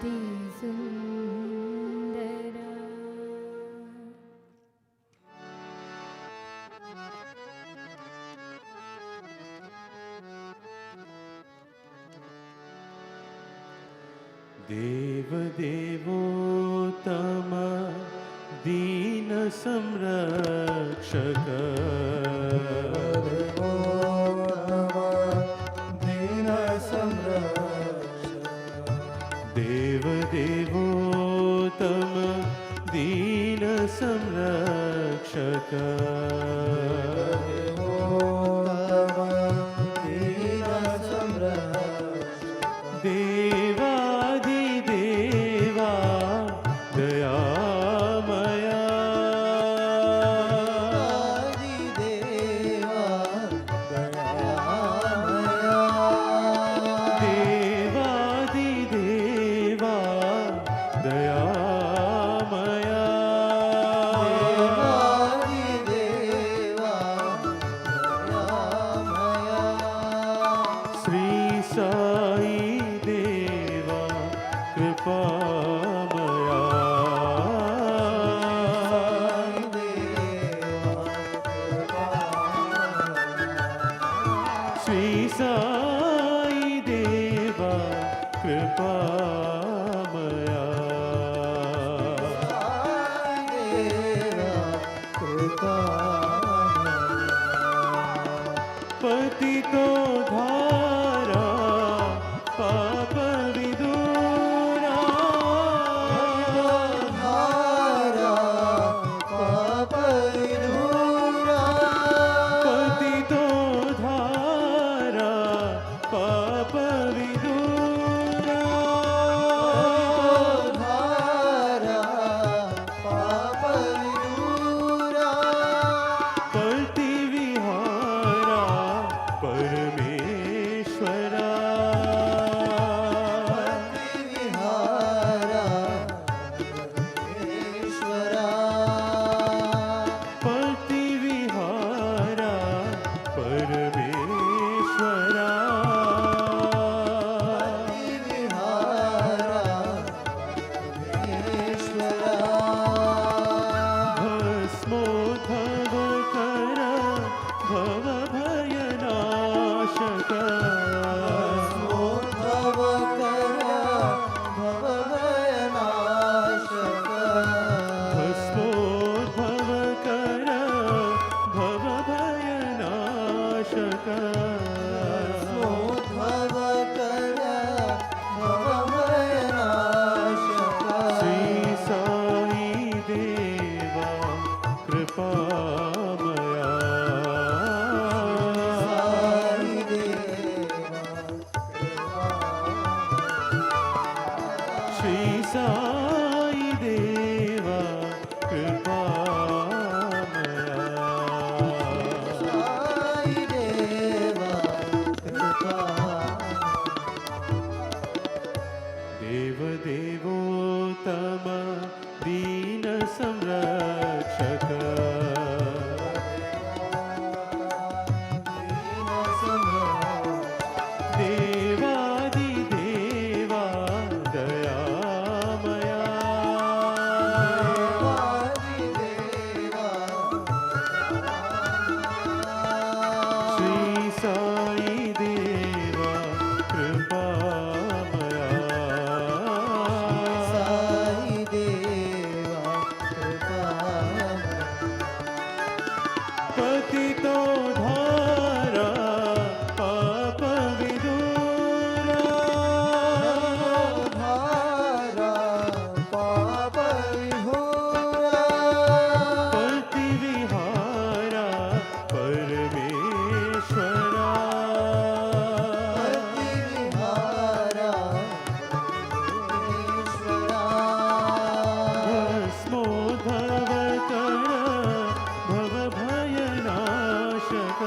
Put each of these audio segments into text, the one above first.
अति सुंदरा। देव देवोत्तम दीन संरक्षक, दीन संरक्षक, देव देवोत्तम दीन संरक्षक, दीन संरक्षक, देवादिदेवा दयामया, देवादिदेवा दयामया, देवादिदेवा देवादिदेवा दयामया, श्री साई देवा कृपामया, श्री साई देवा कृपामया, पतितो धारा पाप विदूरा, पतितो धारा पाप विदूरा, पति विहारा परमेश्वरा, पति विहारा परमेश्वरा, भस्मोद्भव कर भव भयनाशक, भस्मोद्भव कर भव भयनाशक, श्री साई देवा कृपामया, श्री साई देवा कृपामया, देव देवोत्तम दीन संरक्षक, देवादिदेवा दयामया, श्री साई देवा कृपामया, पतितो धारा पाप विदूरा, पति विहारा परमेश्वरा, भस्मोद्भव कर भव भयनाशक,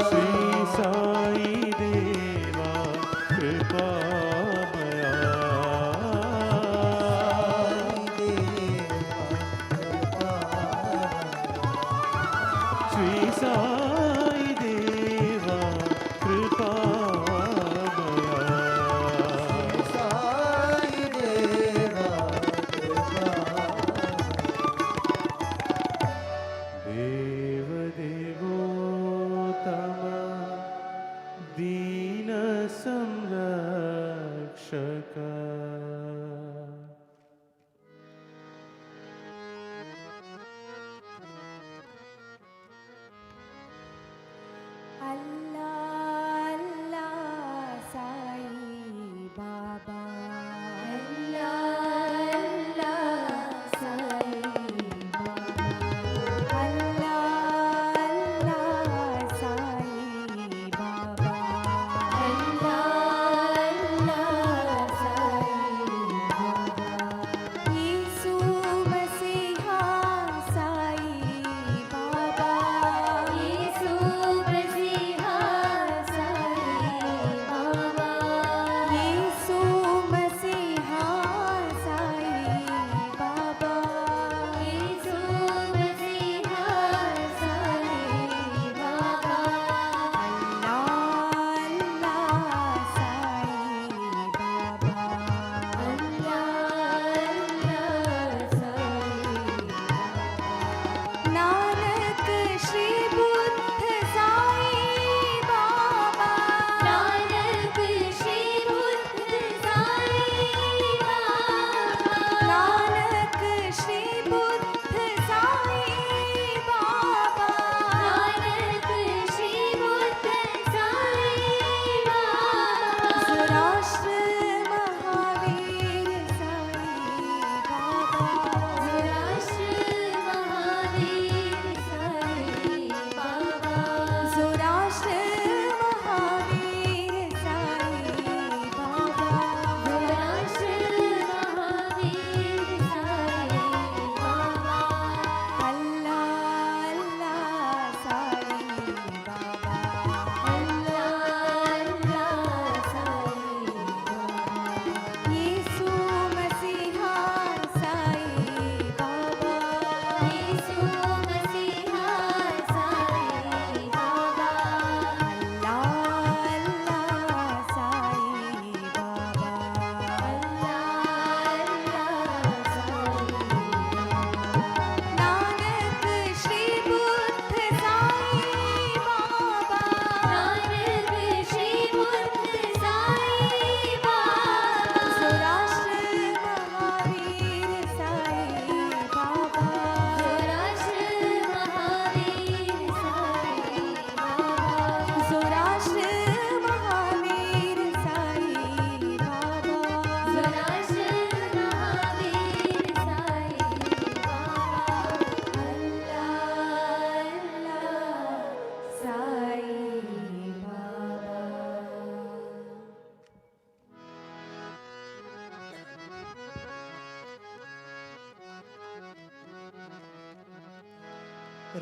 श्री साई देवा कृपामया, श्री साई देवा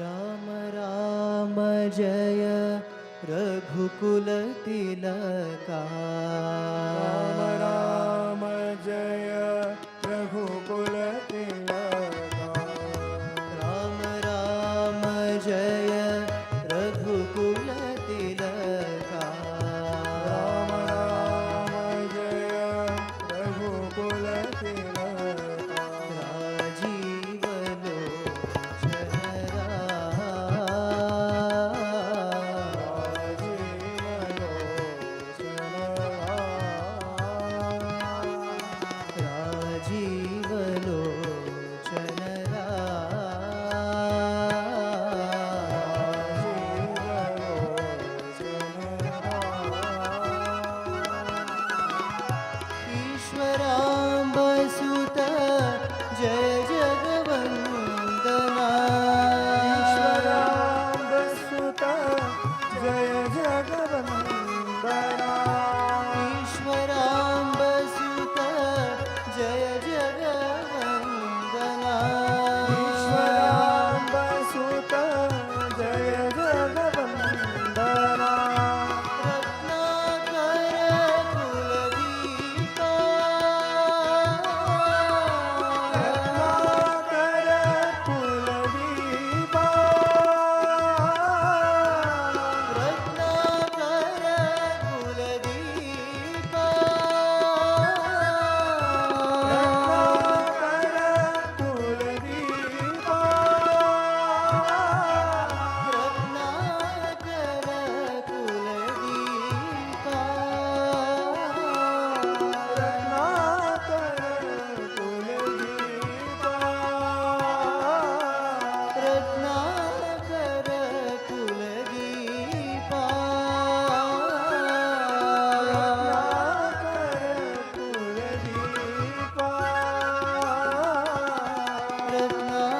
राम राम जय रघुकुल तिलका राम राम जय रघुकुल तिलका राम राम जय रघुकुल तिलका राम राम जय रघुकुल तिलका राजीव लोचन राजीव लोचन ईश्वराम्ब सुत जय जगवन्दना ईश्वराम्ब सुत जय जगवन्दना ईश्वराम्ब सुत जय जगवन्दना ईश्वराम्ब सुत जय जगवन्दना रत्नाकर कुलदीपा रत्नाकर कुलदीपा रत्नाकर कुलदीपा रत्नाकर कुलदीपा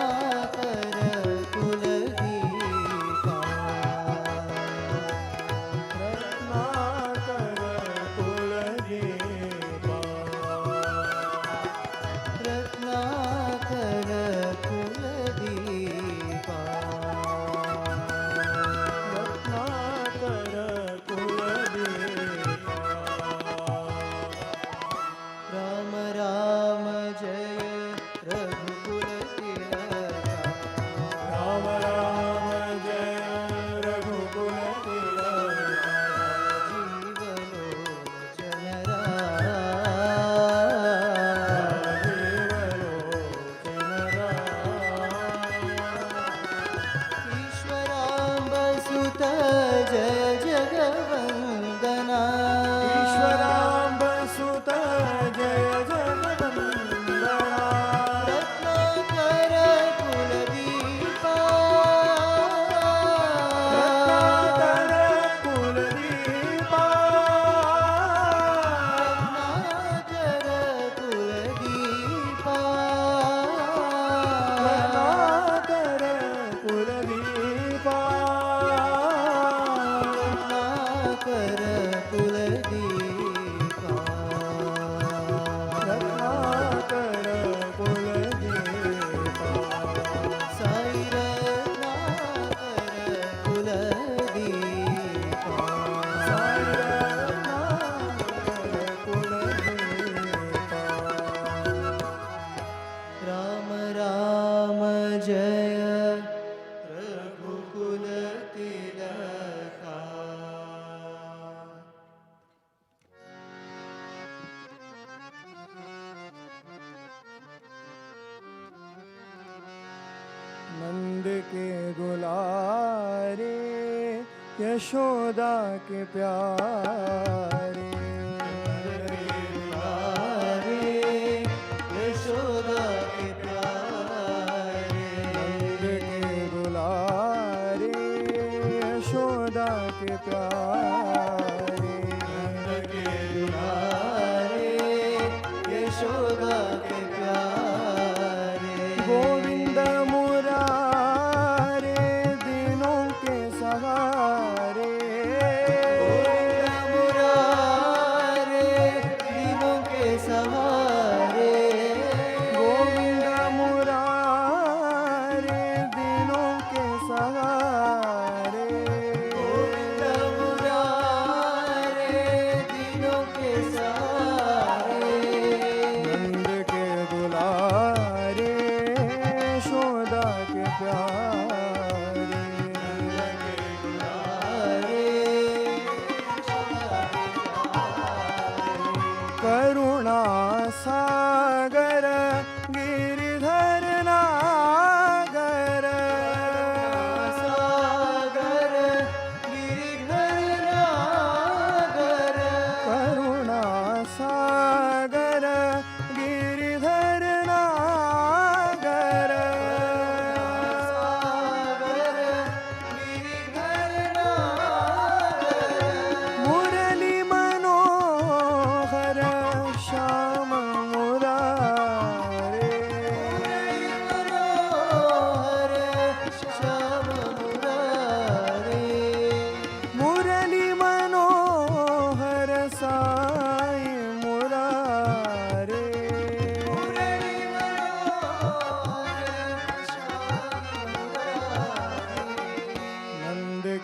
रत्नाकर कुलदीपा रत्नाकर कुलदीपा रत्नाकर कुलदीपा रत्नाकर कुलदीपा रत्नाकर कुलदीपा राम राम जय रघुकुल तिलका राम राम जय रघुकुल तिलका जीव लोचन ईश्वराम्ब सुत जय जगवन्दना ईश्वराम्ब सुत जय जगवन्दना रत्नाकर कुलदीपा रत्नाकर कुलदीपा रत्नाकर कुलदीपा रत्नाकर कुलदीपा रत्नाकर कुलदीपा रत्नाकर कुलदीपा साई रत्नाकर कुलदीपा रत्नाकर कुलदीपा राम राम जय रघुकुल तिलका नंद के दुलारे यशोदा के प्यारे प्यारे यशोदा के प्यारे नंद के दुलारे यशोदा के प्यारे नंद के दुलारे यशोदा के प्यारे गोविंद मुरारे दिनों के सहारे गोविंद मुरारे दिनों के सहारे गोविंद मुरारे दिनों के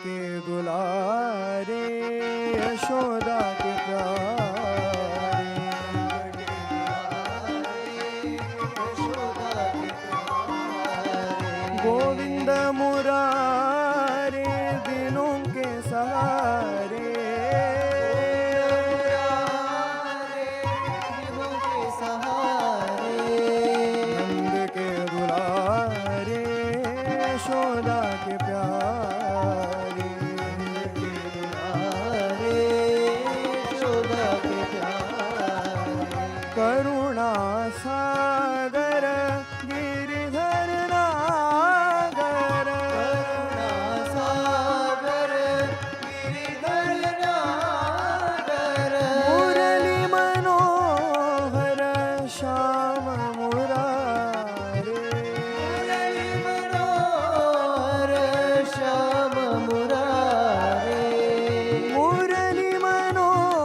के दुलारे यशोदा के प्यारे गोविंद मुरारे दिनों के सहारे नंद के दुलारे यशोदा के प्यारे करुणा सागर गिरिधर नागर मुरली मनोहर श्याम मुरारे मुरली मनोहर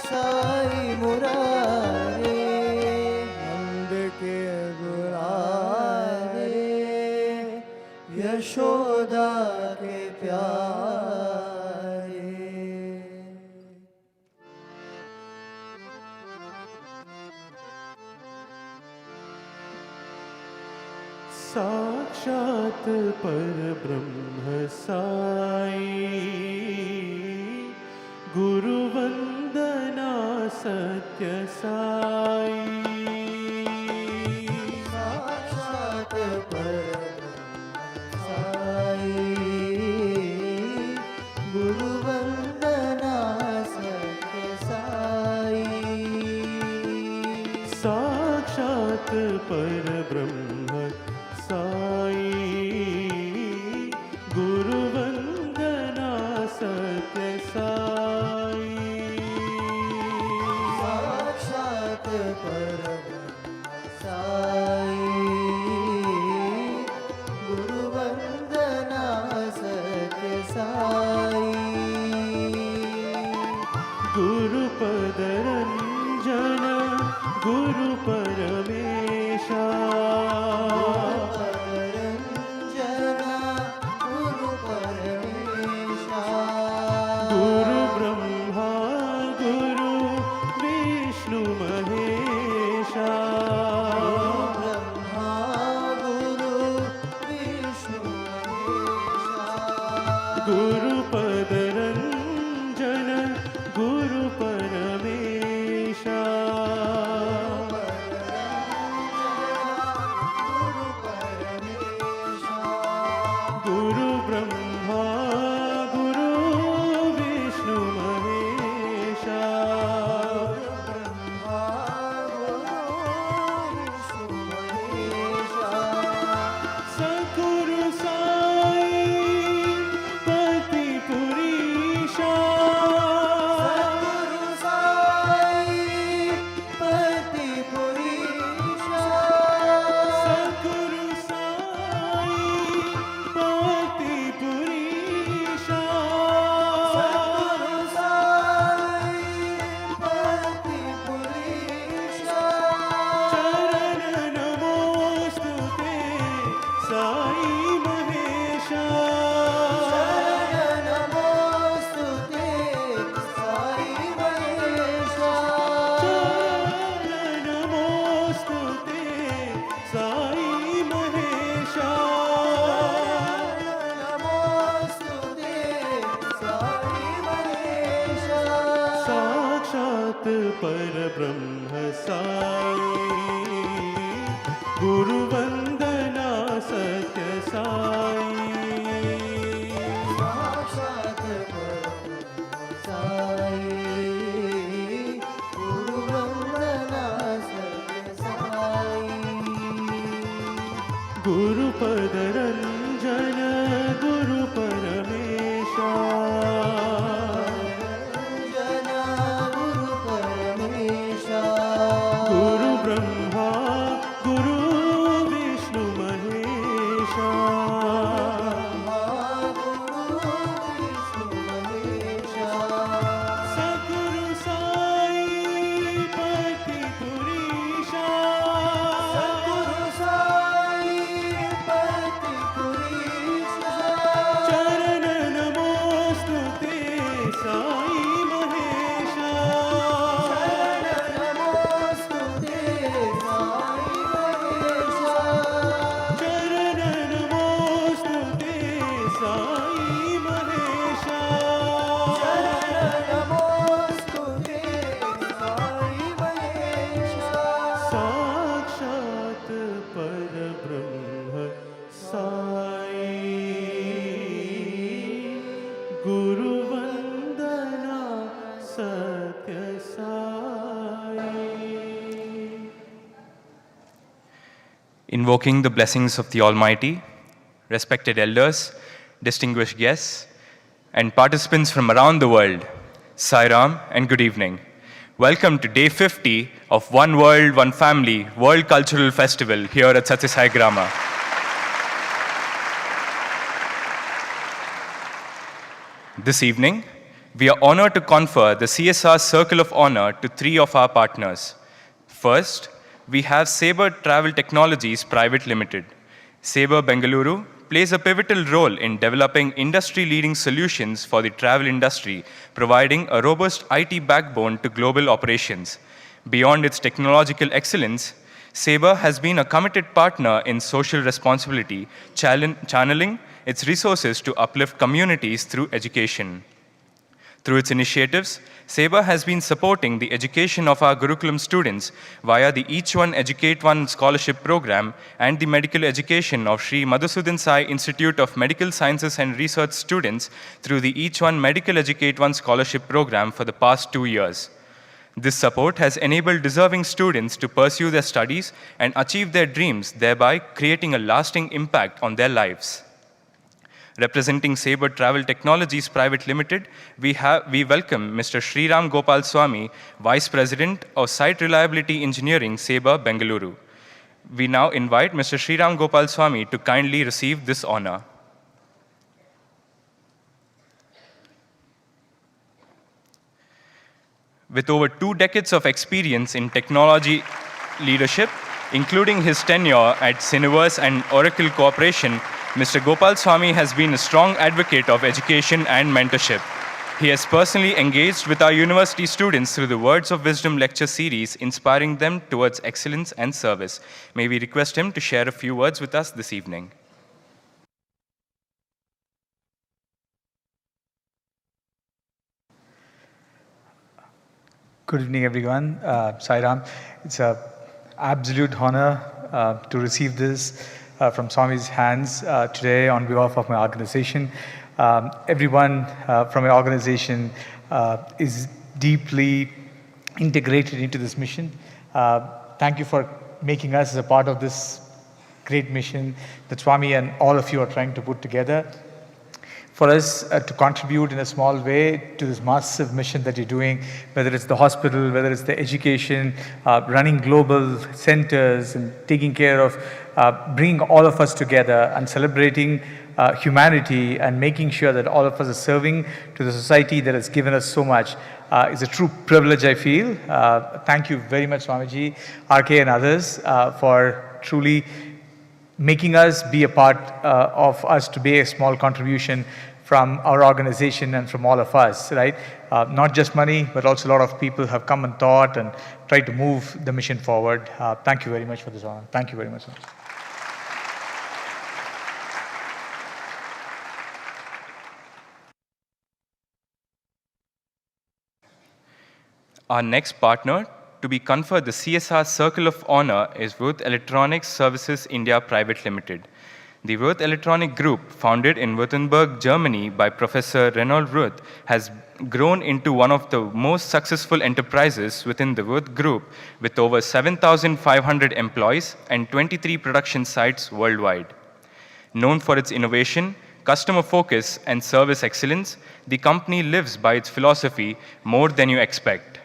साई मुरारे नंद के दुलारे यशोदा के प्यारे साक्षात परब्रह्म साई गुरुवंदना सत्य साई साक्षात परब्रह्म साई गुरुवंदना सत्य साई साक्षात परब्रह्म साई गुरुवंदना सत्य साई साक्षात परब्रह्म साई गुरुवंदना सत्य साई गुरुपद रंजन गुरु परमेशा गुरु ब्रह्मा गुरु विष्णु महेशा गुरुपद रंजन गुरु परमेशा गुरु ब्रह्मा गुरु विष्णु महेशा सद्गुरु साई पति पुरीशा सद्गुरु साई पति पुरीशा चरण नमोस्तुते साई महेशा चरण नमोस्तुते साई महेशा साक्षात परब्रह्म साई गुरुवंदना सत्य साई गुरुपद रंजन गुरु परमेशा गुरु ब्रह्मा गुरु विष्णु महेशा सद्गुरु साई पति पुरीशा साक्षात् परब्रह्म साई गुरुवंदना सत्य Sai. Invoking the blessings of the Almighty, respected elders, distinguished guests, and participants from around the world, Sai Ram and good evening. Welcome to day 50 of One World, One Family World Cultural Festival here at Sathya Grama. This evening, we are honored to confer the CSR Circle of Honor to 3 of our partners. First, we have Sabre Technologies Private Limited. Sabre Bengaluru plays a pivotal role in developing industry-leading solutions for the travel industry, providing a robust IT backbone to global operations. Beyond its technological excellence, Sabre has been a committed partner in social responsibility, channeling its resources to uplift communities through education. Through its initiatives, Sabre has been supporting the education of our Gurukulam students via the Each One Educate One scholarship program and the medical education of Sri Madhusudan Sai Institute of Medical Sciences and Research students through the Each One Medical Educate One scholarship program for the past 2 years. This support has enabled deserving students to pursue their studies and achieve their dreams, thereby creating a lasting impact on their lives. Representing Sabre Technologies Private Limited, we welcome Mr. Sriram Gopal Swami, Vice President of Site Reliability Engineering, Sabre Bengaluru. We now invite Mr. Sriram Gopal Swami to kindly receive this honor. With over 2 decades of experience in technology leadership, including his tenure at Cineverse and Oracle Corporation, Mr. Gopal Swami has been a strong advocate of education and mentorship. He has personally engaged with our university students through the Words of Wisdom lecture series, inspiring them towards excellence and service. May we request him to share a few words with us this evening. Good evening, everyone. Sai Ram, it's an absolute honor to receive this from Swami's hands today on behalf of my organization. Everyone from my organization is deeply integrated into this mission. Thank you for making us as a part of this great mission that Swami and all of you are trying to put together. For us to contribute in a small way to this massive mission that you're doing, whether it's the hospital, whether it's the education, running global centers and taking care of bringing all of us together and celebrating humanity and making sure that all of us are serving to the society that has given us so much is a true privilege, I feel. Thank you very much, Swamiji, RK and others for truly making us be a part of us to be a small contribution from our organization and from all of us, right? Not just money, but also a lot of people have come and thought and tried to move the mission forward. Thank you very much for this honor. Thank you very much. Our next partner to be conferred the CSR Circle of Honor is Wurth Electronics Services India Private Limited. The Wurth Electronic Group, founded in Württemberg, Germany by Professor Reinhold Wurth, has grown into one of the most successful enterprises within the Wurth Group with over 7,500 employees and 23 production sites worldwide. Known for its innovation, customer focus, and service excellence, the company lives by its philosophy, more than you expect.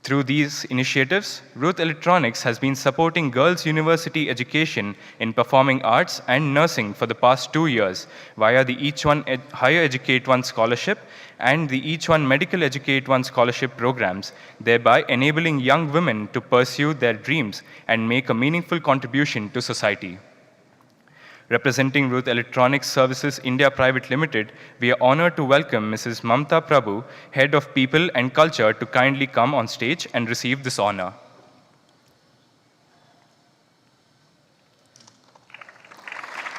Through these initiatives, Wurth Electronics has been supporting girls' university education in performing arts and nursing for the past 2 years via the Each One Higher Educate One scholarship and the Each One Medical Educate One scholarship programs, thereby enabling young women to pursue their dreams and make a meaningful contribution to society. Representing Wurth Electronics Services India Private Limited, we are honored to welcome Mrs. Mamta Prabhu, Head of People and Culture, to kindly come on stage and receive this honor.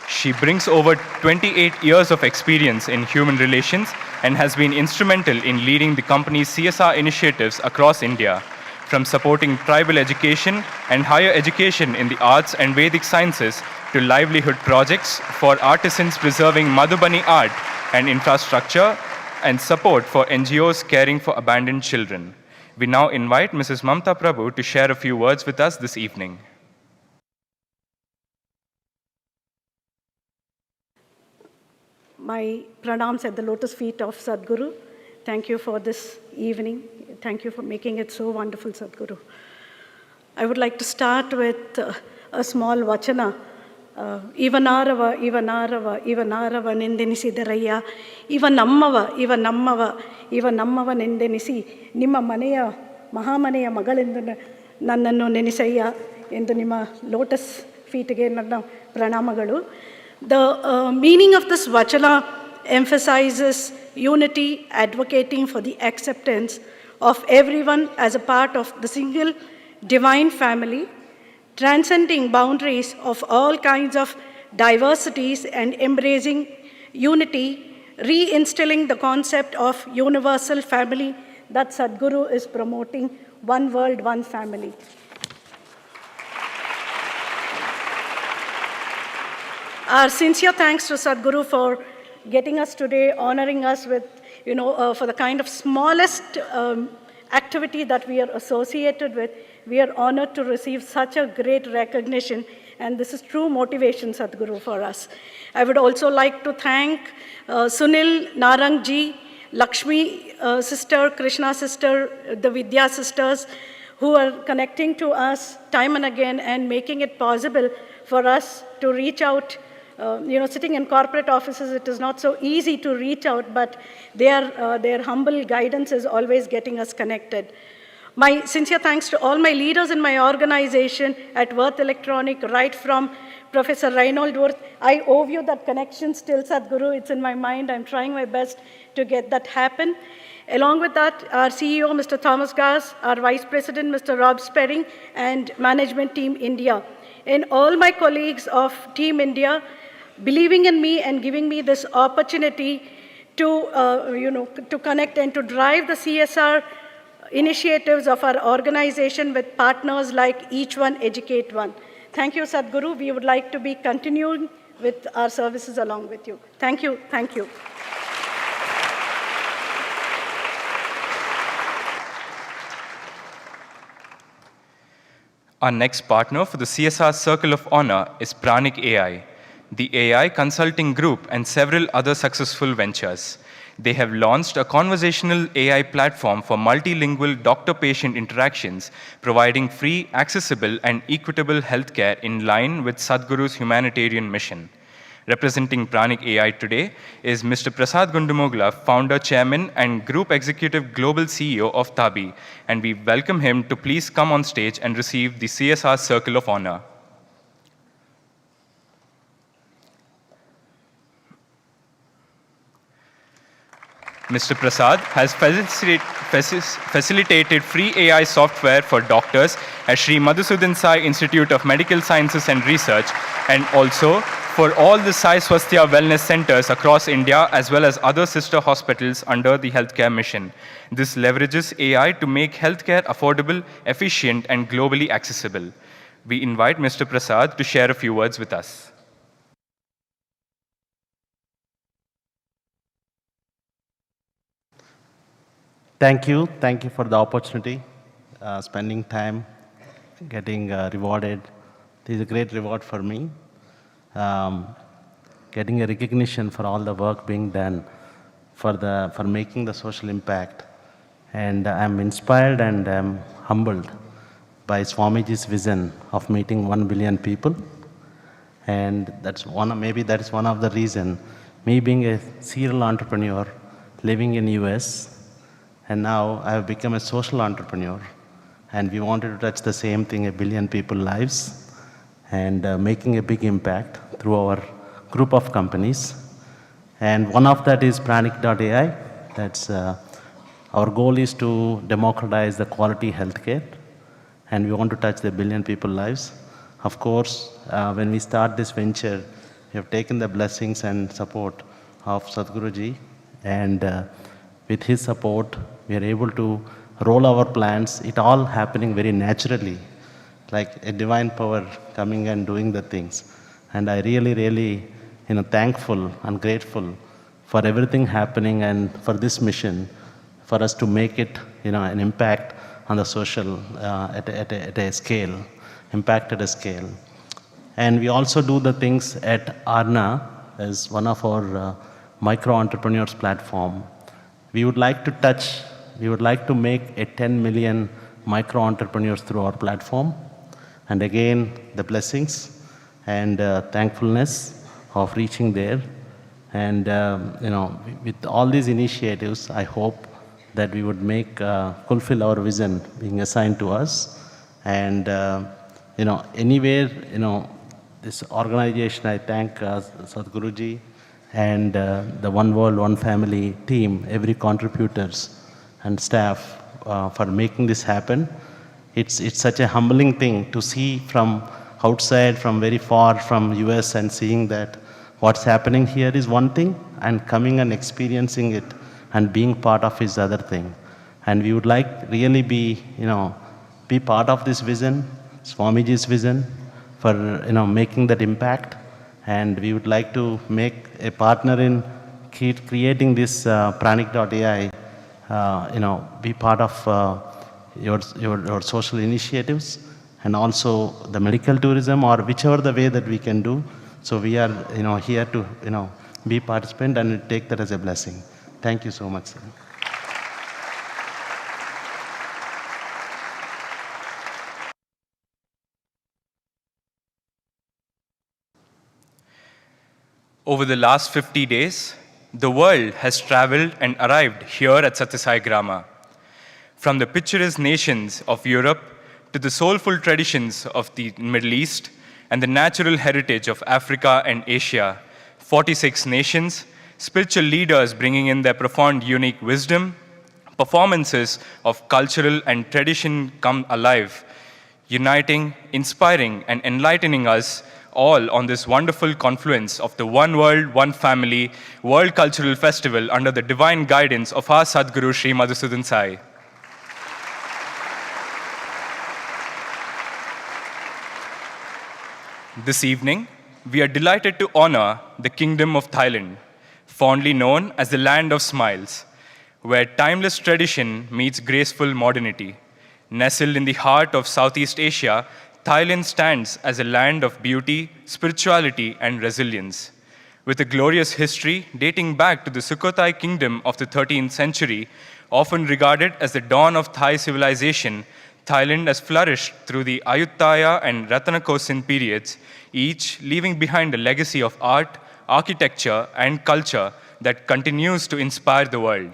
She brings over 28 years of experience in human relations and has been instrumental in leading the company's CSR initiatives across India. from supporting tribal education and higher education in the arts and Vedic sciences to livelihood projects for artisans preserving Madhubani art and infrastructure and support for NGOs caring for abandoned children. We now invite Mrs. Mamta Prabhu to share a few words with us this evening. My pranams at the lotus feet of Sadhguru. Thank you for this evening. Thank you for making it so wonderful, Sadhguru. I would like to start with a small vachana. Ivanarava, Ivanarava, Ivanarava Nindenisi Daraya, Ivanammava, Ivanammava, Ivanammava Nindenisi, Nimma Maneya, Mahamaneya Magalindu Nannannu Nenisaya, into Nimma lotus feet again, Nanna Pranamagalu. The meaning of this vachana emphasizes unity, advocating for the acceptance of everyone as a part of the single divine family, transcending boundaries of all kinds of diversities and embracing unity, reinstilling the concept of universal family that Sadhguru is promoting, one world, one family. Our sincere thanks to Sadhguru for getting us today, honoring us with, for the kind of smallest activity that we are associated with. We are honored to receive such a great recognition, and this is true motivation, Sadhguru, for us. I would also like to thank Sunil, Narangji, Lakshmi sister, Krishna sister, the Vidya sisters, who are connecting to us time and again and making it possible for us to reach out. Sitting in corporate offices, it is not so easy to reach out, but their humble guidance is always getting us connected. My sincere thanks to all my leaders in my organization at Wurth Electronics, right from Professor Reinhold Wurth. I owe you that connection still, Sadhguru. It's in my mind. I'm trying my best to get that happen. Along with that, our CEO, Mr. Thomas Gass, our Vice President, Mr. Rob Sperring, and Management Team India. And all my colleagues of Team India, believing in me and giving me this opportunity to connect and to drive the CSR initiatives of our organization with partners like Each One, Educate One. Thank you, Sadhguru. We would like to be continuing with our services along with you. Thank you. Thank you. Our next partner for the CSR Circle of Honor is Pranik AI, the AI consulting group, and several other successful ventures. They have launched a conversational AI platform for multilingual doctor-patient interactions, providing free, accessible, and equitable healthcare in line with Sadhguru's humanitarian mission. Representing Pranik AI today is Mr. Prasad Gundumogla, founder, chairman, and group executive global CEO of Tabi, and we welcome him to please come on stage and receive the CSR Circle of Honor. Mr. Prasad has facilitated free AI software for doctors at Sri Madhusudan Sai Institute of Medical Sciences and Research, and also for all the Sai Swasthya wellness centers across India, as well as other sister hospitals under the healthcare mission. This leverages AI to make healthcare affordable, efficient, and globally accessible. We invite Mr. Prasad to share a few words with us. Thank you for the opportunity, spending time, getting rewarded. This is a great reward for me, getting a recognition for all the work being done for making the social impact. And I'm inspired and I'm humbled by Swamiji's vision of meeting 1 billion people. And maybe that's one of the reasons, me being a serial entrepreneur, living in US, and now I have become a social entrepreneur, and we wanted to touch the same thing, 1 billion people's lives, and making a big impact through our group of companies. And one of that is Pranik AI. That's our goal is to democratize the quality healthcare, and we want to touch the 1 billion people's lives. Of course, when we start this venture, we have taken the blessings and support of Sadhguruji, and with his support, we are able to roll our plans, it all happening very naturally, like a divine power coming and doing the things. And I really, really, thankful and grateful for everything happening and for this mission, for us to make it, an impact on the social at a scale, impact at a scale. And we also do the things at Arna as one of our micro entrepreneurs platform. We would like to make a 10 million micro entrepreneurs through our platform. And again, the blessings and thankfulness of reaching there. And, with all these initiatives, I hope that we would fulfill our vision being assigned to us. And, anywhere, this organization, I thank Sadhguruji and the One World, One Family team, every contributors and staff for making this happen. It's such a humbling thing to see from outside, from very far, from US, and seeing that what's happening here is one thing, and coming and experiencing it and being part of is other thing. And we would like really be part of this vision, Swamiji's vision, for making that impact. And we would like to make a partner in creating this Pranik AI, be part of your social initiatives, and also the medical tourism, or whichever the way that we can do. So we are here to be participant and take that as a blessing. Thank you so much, sir. Over the last 50 days, the world has traveled and arrived here at Sathya Sai Grama. From the picturesque nations of Europe to the soulful traditions of the Middle East and the natural heritage of Africa and Asia, 46 nations, spiritual leaders bringing in their profound, unique wisdom, performances of cultural and tradition come alive, uniting, inspiring, and enlightening us all on this wonderful confluence of the One World, One Family World Cultural Festival under the divine guidance of our Sadhguru Sri Madhusudan Sai. This evening, we are delighted to honor the Kingdom of Thailand, fondly known as the Land of Smiles, where timeless tradition meets graceful modernity. Nestled in the heart of Southeast Asia, Thailand stands as a land of beauty, spirituality, and resilience. With a glorious history dating back to the Sukhothai kingdom of the 13th century, often regarded as the dawn of Thai civilization, Thailand has flourished through the Ayutthaya and Ratanakosin periods, each leaving behind a legacy of art, architecture, and culture that continues to inspire the world.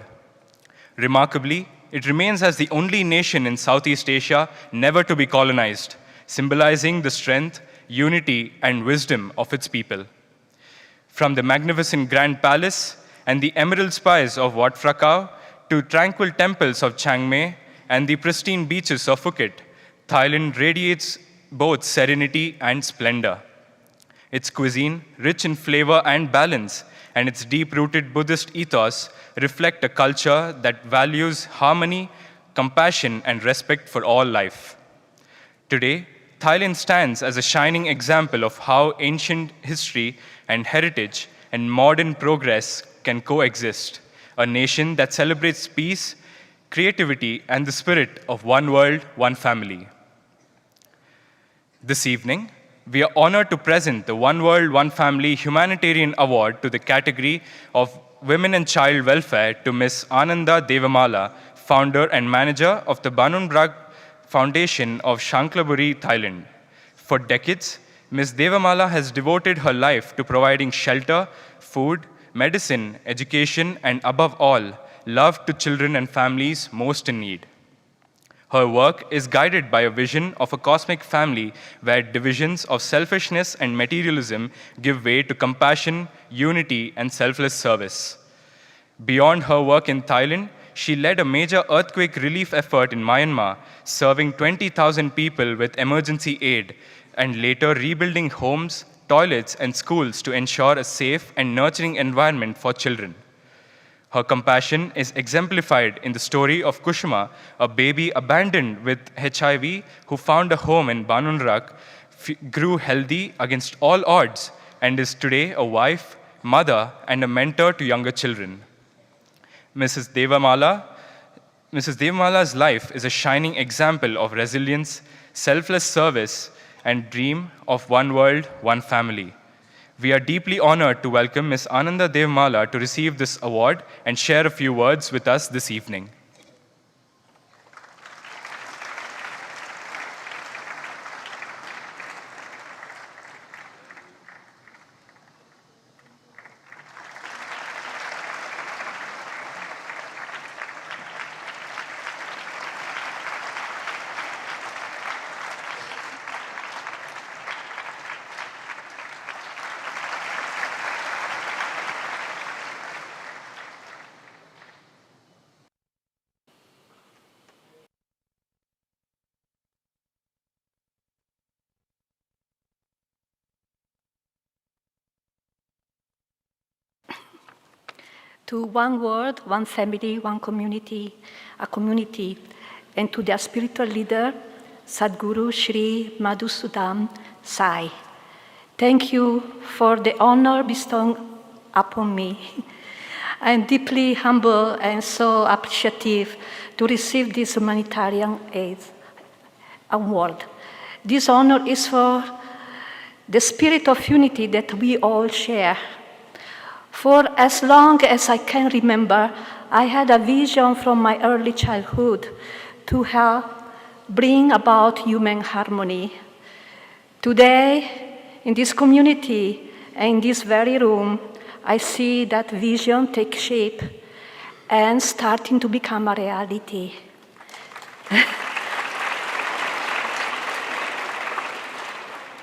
Remarkably, it remains as the only nation in Southeast Asia never to be colonized, symbolizing the strength, unity, and wisdom of its people. From the magnificent Grand Palace and the emerald spires of Wat Phra to tranquil temples of Chiang Mai and the pristine beaches of Phuket, Thailand radiates both serenity and splendor. Its cuisine, rich in flavor and balance, and its deep-rooted Buddhist ethos reflect a culture that values harmony, compassion, and respect for all life. Today, Thailand stands as a shining example of how ancient history and heritage and modern progress can coexist, a nation that celebrates peace, creativity, and the spirit of one world, one family. This evening, we are honored to present the One World, One Family Humanitarian Award to the category of Women and Child Welfare to Ms. Ananda Devamala, founder and manager of the Banunbrag Foundation of Shanklaburi, Thailand. For decades, Ms. Devamala has devoted her life to providing shelter, food, medicine, education, and above all, love to children and families most in need. Her work is guided by a vision of a cosmic family where divisions of selfishness and materialism give way to compassion, unity, and selfless service. Beyond her work in Thailand, she led a major earthquake relief effort in Myanmar, serving 20,000 people with emergency aid, and later rebuilding homes, toilets, and schools to ensure a safe and nurturing environment for children. Her compassion is exemplified in the story of Kushma, a baby abandoned with HIV who found a home in Banunrak, grew healthy against all odds, and is today a wife, mother, and a mentor to younger children. Mrs. Devamala's life is a shining example of resilience, selfless service, and dream of one world, one family. We are deeply honored to welcome Ms. Ananda Devamala to receive this award and share a few words with us this evening. To one world, one family, one community, a community, and to their spiritual leader, Sadhguru Sri Madhusudan Sai. Thank you for the honor bestowed upon me. I am deeply humble and so appreciative to receive this humanitarian aid award. This honor is for the spirit of unity that we all share. For as long as I can remember, I had a vision from my early childhood to help bring about human harmony. Today, in this community and in this very room, I see that vision take shape and starting to become a reality.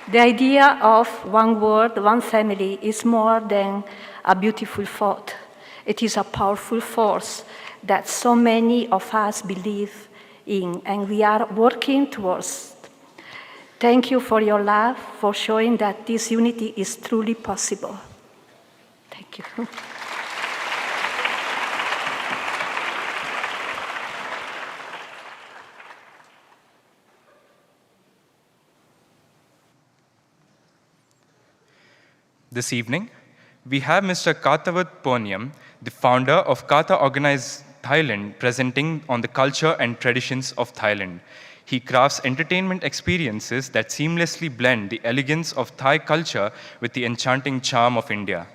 The idea of one world, one family is more than a beautiful thought. It is a powerful force that so many of us believe in and we are working towards. Thank you for your love, for showing that this unity is truly possible. Thank you. This evening, we have Mr. Kathavat Ponyam, the founder of Katha Organized Thailand, presenting on the culture and traditions of Thailand. He crafts entertainment experiences that seamlessly blend the elegance of Thai culture with the enchanting charm of India.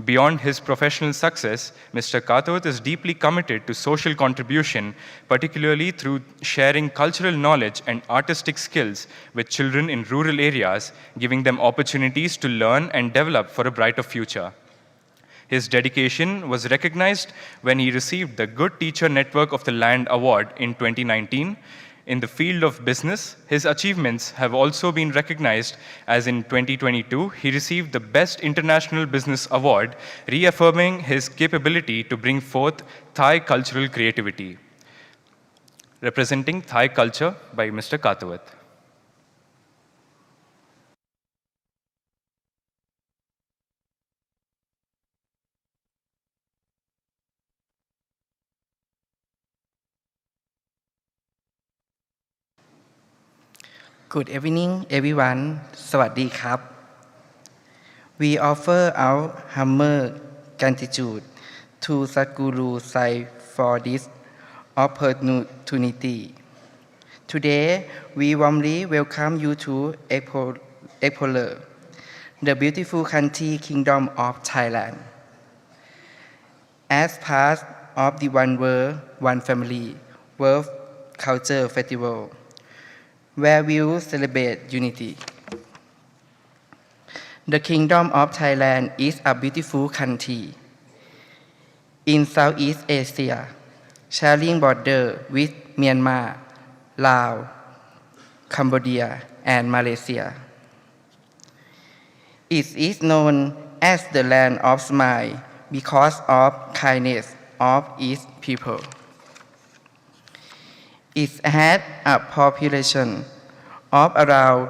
Beyond his professional success, Mr. Kathavat is deeply committed to social contribution, particularly through sharing cultural knowledge and artistic skills with children in rural areas, giving them opportunities to learn and develop for a brighter future. His dedication was recognized when he received the Good Teacher Network of the Land Award in 2019. In the field of business, his achievements have also been recognized, as in 2022, he received the Best International Business Award, reaffirming his capability to bring forth Thai cultural creativity. Representing Thai culture by Mr. Kathavat. Good evening, everyone. สวัสดีครับ We offer our humble gratitude to Sadhguru Sai for this opportunity. Today, we warmly welcome you to explore the beautiful country kingdom of Thailand. As part of the One World, One Family World Culture Festival, where we will celebrate unity. The Kingdom of Thailand is a beautiful country in Southeast Asia, sharing border with Myanmar, Laos, Cambodia, and Malaysia. It is known as the land of smile because of kindness of its people. It had a population of around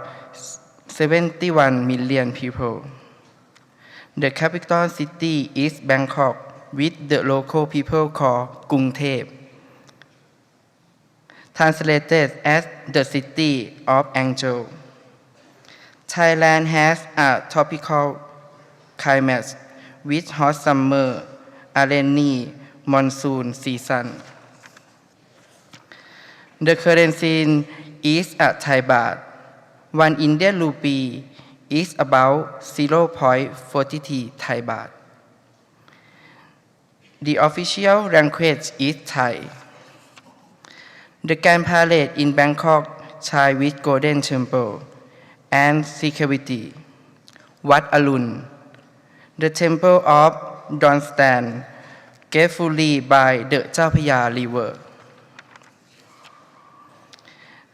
71 million people. The capital city is Bangkok, which the local people call Kruntep, translated as the city of angels. Thailand has a tropical climate with hot summer and rainy monsoon season. The currency is a Thai baht. 1 Indian rupee is about 0.43 Thai baht. The official language is Thai. The Grand Parade in Bangkok shine with Golden Temple and security. Wat Arun, the Temple of Dawn stand carefully by the Chao Phraya River.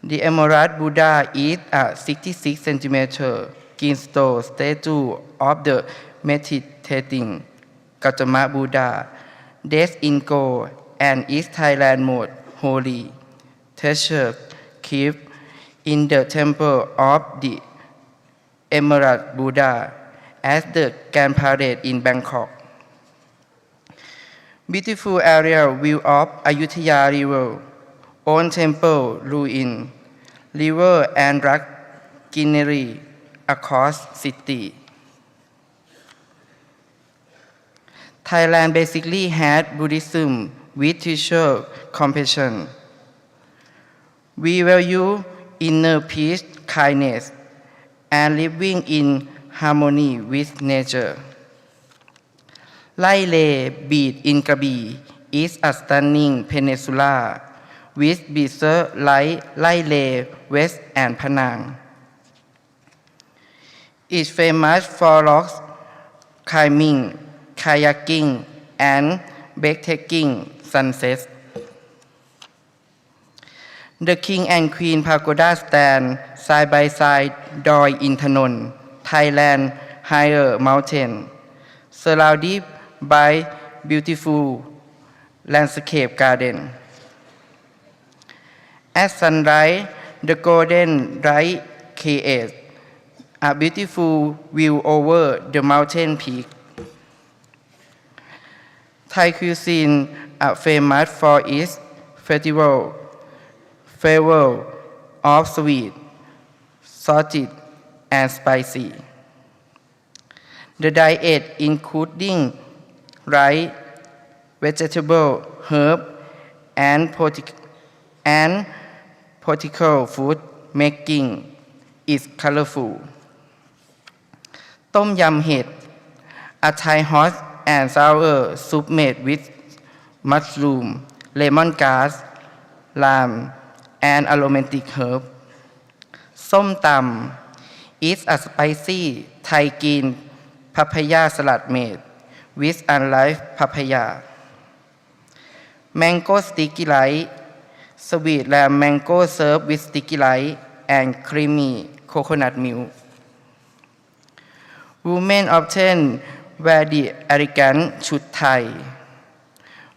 The Emerald Buddha is a 66 cm greenstone statue of the meditating Gautama Buddha, dressed in gold, and is Thailand's most holy treasure kept in the temple of the Emerald Buddha at the Grand Parade in Bangkok. Beautiful aerial view of Ayutthaya River, old temple ruin, river and rock greenery across city. Thailand basically had Buddhism with spiritual compassion. We value inner peace, kindness, and living in harmony with nature. Lai Le Beach in Krabi is a stunning peninsula with beaches like Lai Le, West, and Penang. It's famous for rock climbing, kayaking, and breathtaking sunsets. The King and Queen Pagoda stand side by side Doi Intanon, Thailand higher mountain, surrounded by beautiful landscape garden. At sunrise, the golden light creates a beautiful view over the mountain peak. Thai cuisine are famous for its flavor of sweet, salty, and spicy. The diet including rice, vegetable, herb, and political food making is colorful. Tom Yam Hed, a Thai hot and sour soup made with mushroom, lemongrass, lime, and aromatic herb. Som Tam is a spicy Thai green papaya salad made with unripe papaya. Mango sticky rice, sweet lamb mango served with sticky rice and creamy coconut milk. Women often wear the elegant chut Thai,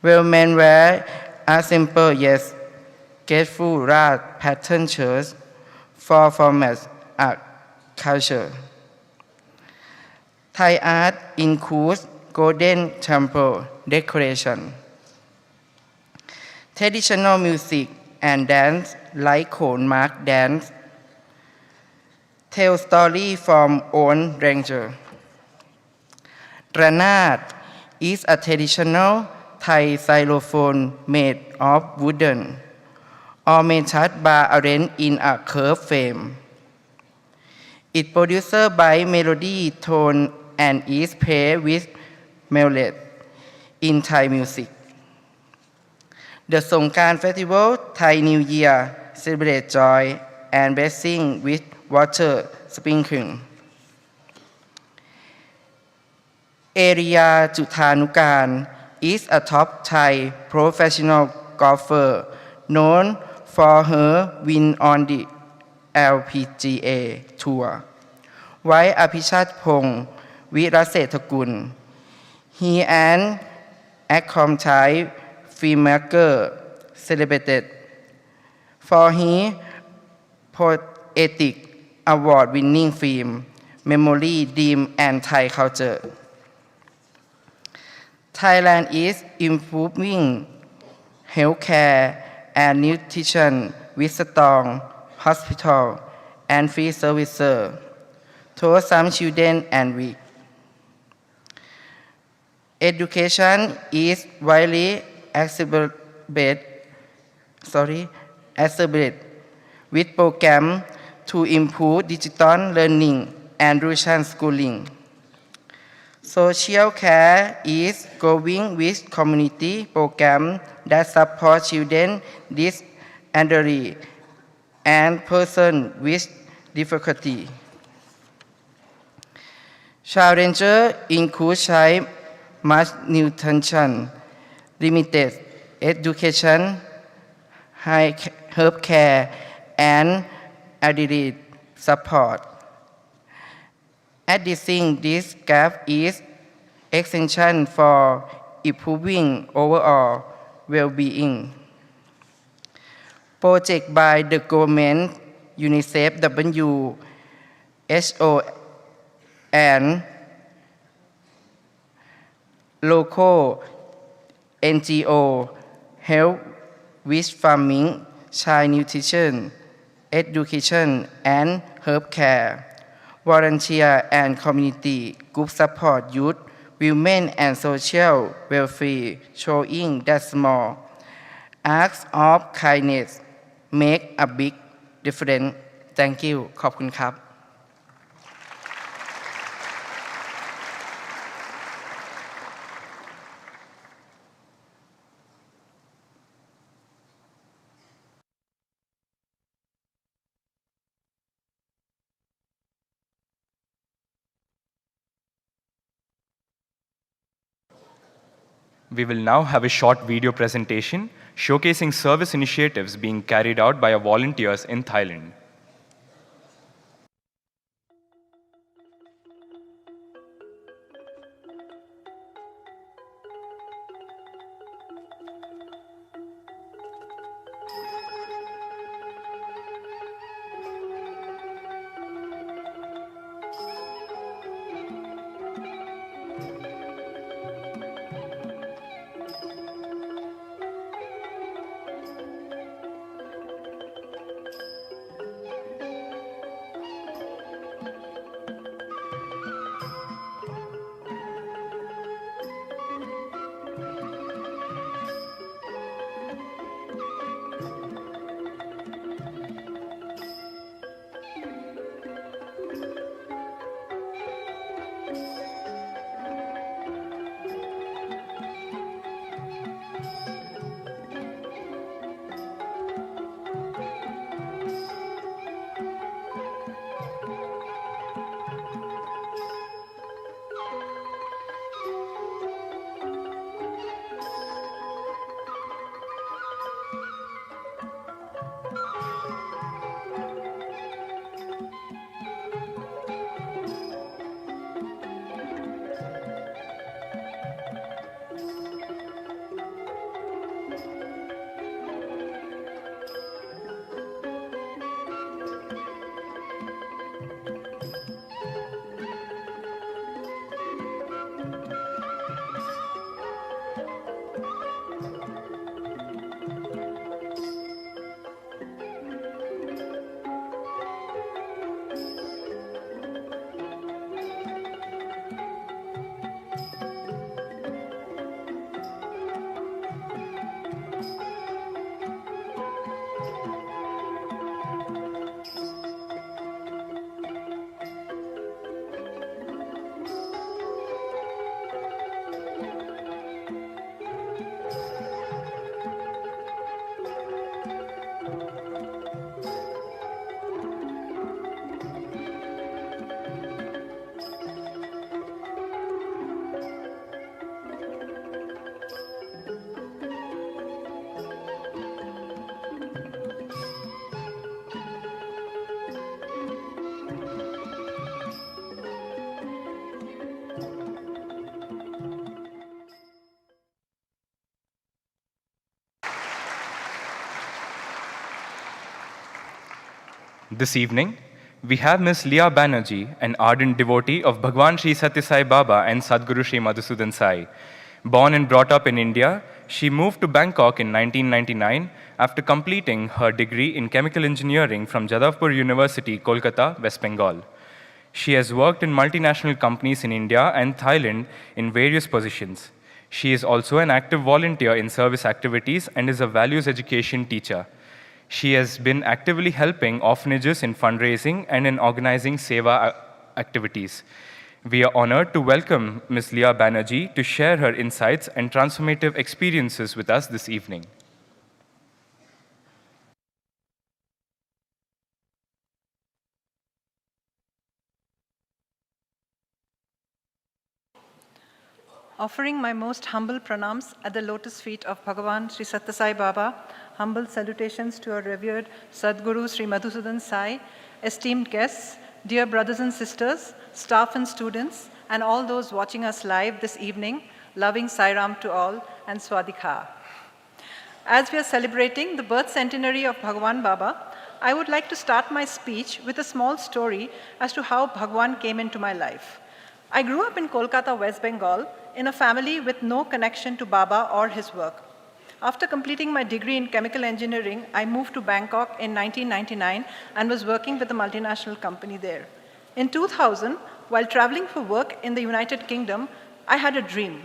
while men wear a simple yet graceful rag pattern shirts for formal culture. Thai art includes golden temple decoration. Traditional music and dance like Khon mark dance tell story from own ranger. Ranat is a traditional Thai xylophone made of wooden or metal bar arranged in a curved frame. It produces by melody, tone, and is paired with melody in Thai music. The Songkran Festival, Thai New Year, celebrates joy and blessing with water sprinkling. Leah Banerjee is a top Thai professional golfer known for her win on the LPGA Tour. While Apichat Pong Virasetakul, he an accomplished filmmaker celebrated for his poetic award-winning film Memory, Dream, and Thai Culture. Thailand is improving healthcare and nutrition with strong hospital and free services to some children and weak. Education is widely accessible with programs to improve digital learning and Russian schooling. Social care is growing with community programs that support children, elderly, and persons with difficulty. Challenges include child malnutrition, limited education, high health care, and adequate support. Addressing this gap is essential for improving overall well-being. Projects by the government, UNICEF, WHO, and local NGO help with farming, child nutrition, education, and health care. Volunteer and community group support youth, women, and social welfare, showing that small acts of kindness make a big difference. Thank you. ขอบคุณครับ We will now have a short video presentation showcasing service initiatives being carried out by our volunteers in Thailand. This evening, we have Ms. Leah Banerjee, an ardent devotee of Bhagwan Sri Sathya Sai Baba and Sadguru Sri Madhusudan Sai. Born and brought up in India, she moved to Bangkok in 1999 after completing her degree in chemical engineering from Jadavpur University, Kolkata, West Bengal. She has worked in multinational companies in India and Thailand in various positions. She is also an active volunteer in service activities and is a values education teacher. She has been actively helping orphanages in fundraising and in organizing seva activities. We are honored to welcome Ms. Leah Banerjee to share her insights and transformative experiences with us this evening. Offering my most humble pranams at the lotus feet of Bhagavan Sri Sathya Sai Baba, humble salutations to our revered Sadguru Sri Madhusudan Sai, esteemed guests, dear brothers and sisters, staff and students, and all those watching us live this evening, loving Sai Ram to all, and Swadikha. As we are celebrating the birth centenary of Bhagavan Baba, I would like to start my speech with a small story as to how Bhagavan came into my life. I grew up in Kolkata, West Bengal, in a family with no connection to Baba or his work. After completing my degree in chemical engineering, I moved to Bangkok in 1999 and was working with a multinational company there. In 2000, while traveling for work in the United Kingdom, I had a dream.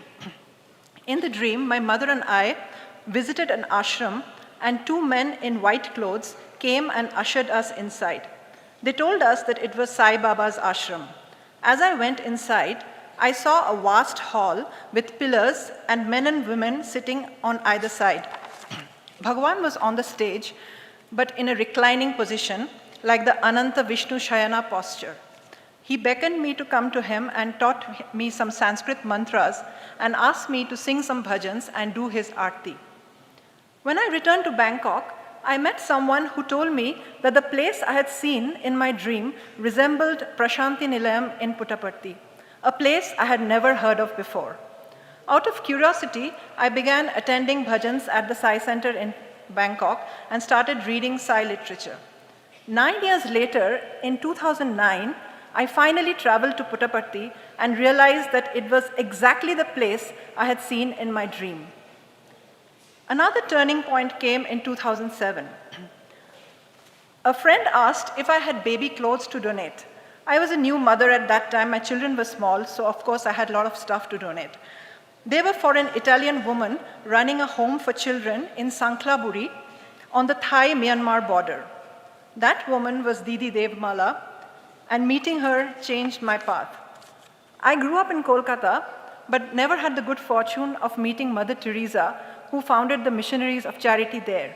In the dream, my mother and I visited an ashram, and two men in white clothes came and ushered us inside. They told us that it was Sai Baba's ashram. As I went inside, I saw a vast hall with pillars and men and women sitting on either side. Bhagavan was on the stage, but in a reclining position, like the Ananta Vishnu Shayana posture. He beckoned me to come to him and taught me some Sanskrit mantras and asked me to sing some bhajans and do his arti. When I returned to Bangkok, I met someone who told me that the place I had seen in my dream resembled Prashanti Nilayam in Puttaparthi, a place I had never heard of before. Out of curiosity, I began attending bhajans at the Sai Center in Bangkok and started reading Sai literature. 9 years later, in 2009, I finally traveled to Puttaparthi and realized that it was exactly the place I had seen in my dream. Another turning point came in 2007. A friend asked if I had baby clothes to donate. I was a new mother at that time. My children were small, so of course I had a lot of stuff to donate. They were for an Italian woman running a home for children in Sanklaburi on the Thai-Myanmar border. That woman was Didi Devmala, and meeting her changed my path. I grew up in Kolkata, but never had the good fortune of meeting Mother Teresa, who founded the Missionaries of Charity there.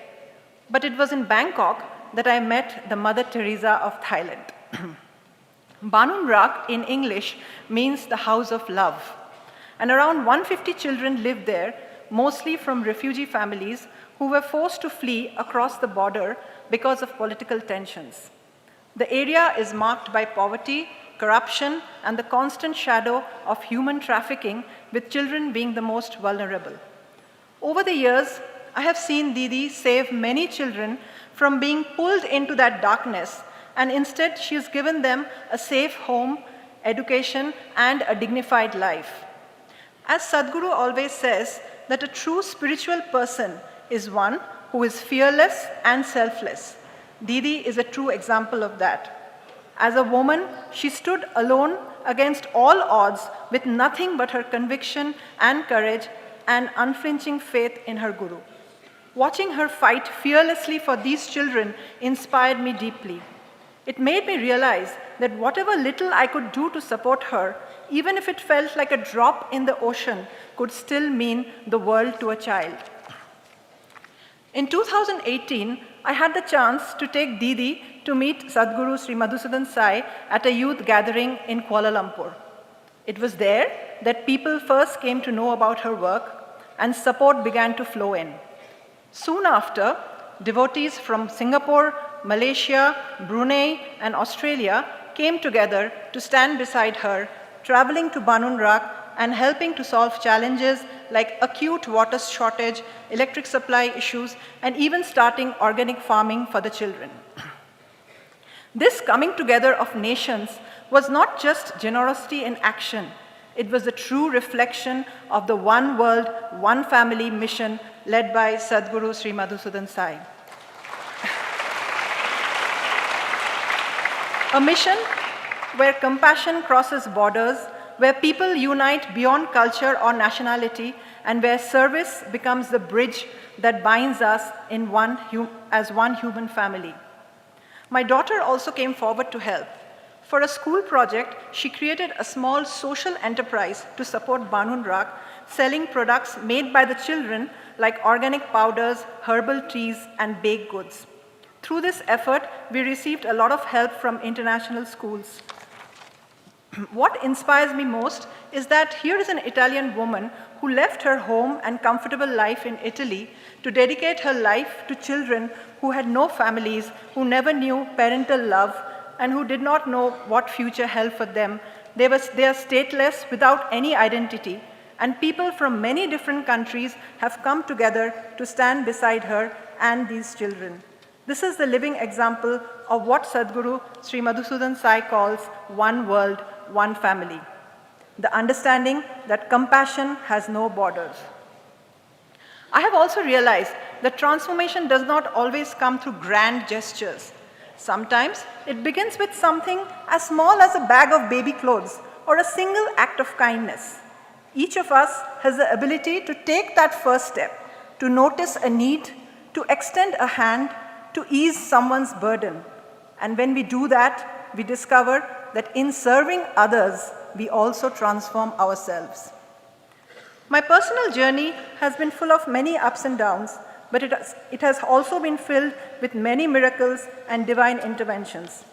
But it was in Bangkok that I met the Mother Teresa of Thailand. Banun Rak in English means the house of love. And around 150 children lived there, mostly from refugee families who were forced to flee across the border because of political tensions. The area is marked by poverty, corruption, and the constant shadow of human trafficking, with children being the most vulnerable. Over the years, I have seen Didi save many children from being pulled into that darkness, and instead she has given them a safe home, education, and a dignified life. As Sadhguru always says, that a true spiritual person is one who is fearless and selfless. Didi is a true example of that. As a woman, she stood alone against all odds with nothing but her conviction and courage and unflinching faith in her Guru. Watching her fight fearlessly for these children inspired me deeply. It made me realize that whatever little I could do to support her, even if it felt like a drop in the ocean, could still mean the world to a child. In 2018, I had the chance to take Didi to meet Sadhguru Sri Madhusudan Sai at a youth gathering in Kuala Lumpur. It was there that people first came to know about her work, and support began to flow in. Soon after, devotees from Singapore, Malaysia, Brunei, and Australia came together to stand beside her, traveling to Banun Rak and helping to solve challenges like acute water shortage, electric supply issues, and even starting organic farming for the children. This coming together of nations was not just generosity in action. It was the true reflection of the one world, one family mission led by Sadhguru Sri Madhusudan Sai. A mission where compassion crosses borders, where people unite beyond culture or nationality, and where service becomes the bridge that binds us in as one human family. My daughter also came forward to help. For a school project, she created a small social enterprise to support Banun Rak, selling products made by the children like organic powders, herbal teas, and baked goods. Through this effort, we received a lot of help from international schools. What inspires me most is that here is an Italian woman who left her home and comfortable life in Italy to dedicate her life to children who had no families, who never knew parental love, and who did not know what future held for them. They are stateless without any identity, and people from many different countries have come together to stand beside her and these children. This is the living example of what Sadhguru Sri Madhusudan Sai calls one world, one family. The understanding that compassion has no borders. I have also realized that transformation does not always come through grand gestures. Sometimes it begins with something as small as a bag of baby clothes or a single act of kindness. Each of us has the ability to take that first step, to notice a need, to extend a hand, to ease someone's burden. And when we do that, we discover that in serving others, we also transform ourselves. My personal journey has been full of many ups and downs, but it has also been filled with many miracles and divine interventions.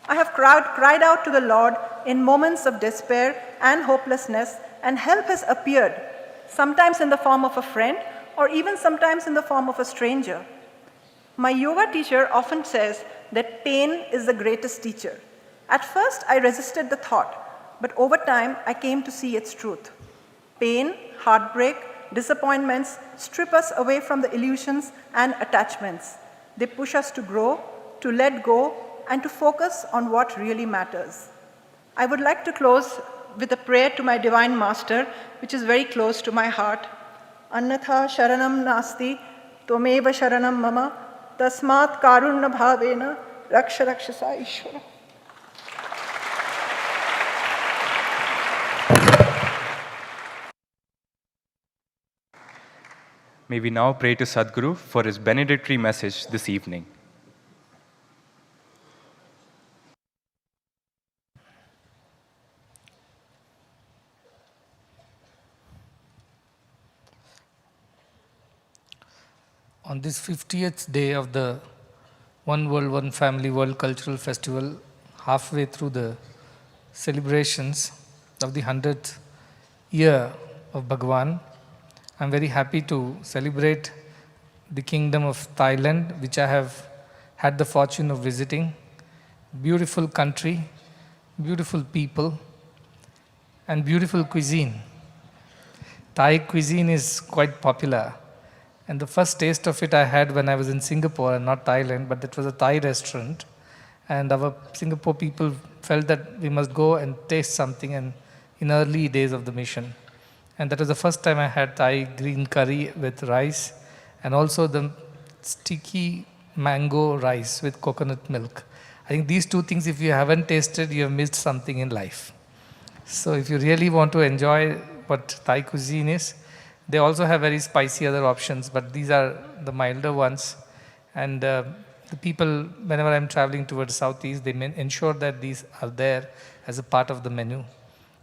I have cried out to the Lord in moments of despair and hopelessness, and help has appeared, sometimes in the form of a friend, or even sometimes in the form of a stranger. My yoga teacher often says that pain is the greatest teacher. At first, I resisted the thought, but over time, I came to see its truth. Pain, heartbreak, disappointments strip us away from the illusions and attachments. They push us to grow, to let go, and to focus on what really matters. I would like to close with a prayer to my Divine Master, which is very close to my heart. Annatha sharanam nasti, tomeva sharanam mama, tasmat karunna bhavena, raksha rakshasa ishvara. May we now pray to Sadhguru for his benedictory message this evening. On this 50th day of the One World, One Family World Cultural Festival, halfway through the celebrations of the 100th year of Bhagwan, I'm very happy to celebrate the Kingdom of Thailand, which I have had the fortune of visiting. Beautiful country, beautiful people, and beautiful cuisine. Thai cuisine is quite popular. And the first taste of it I had when I was in Singapore, not Thailand, but it was a Thai restaurant. And our Singapore people felt that we must go and taste something in early days of the mission. And that was the first time I had Thai green curry with rice, and also the sticky mango rice with coconut milk. I think these two things, if you haven't tasted, you have missed something in life. So if you really want to enjoy what Thai cuisine is, they also have very spicy other options, but these are the milder ones. And the people, whenever I'm traveling towards Southeast, they ensure that these are there as a part of the menu.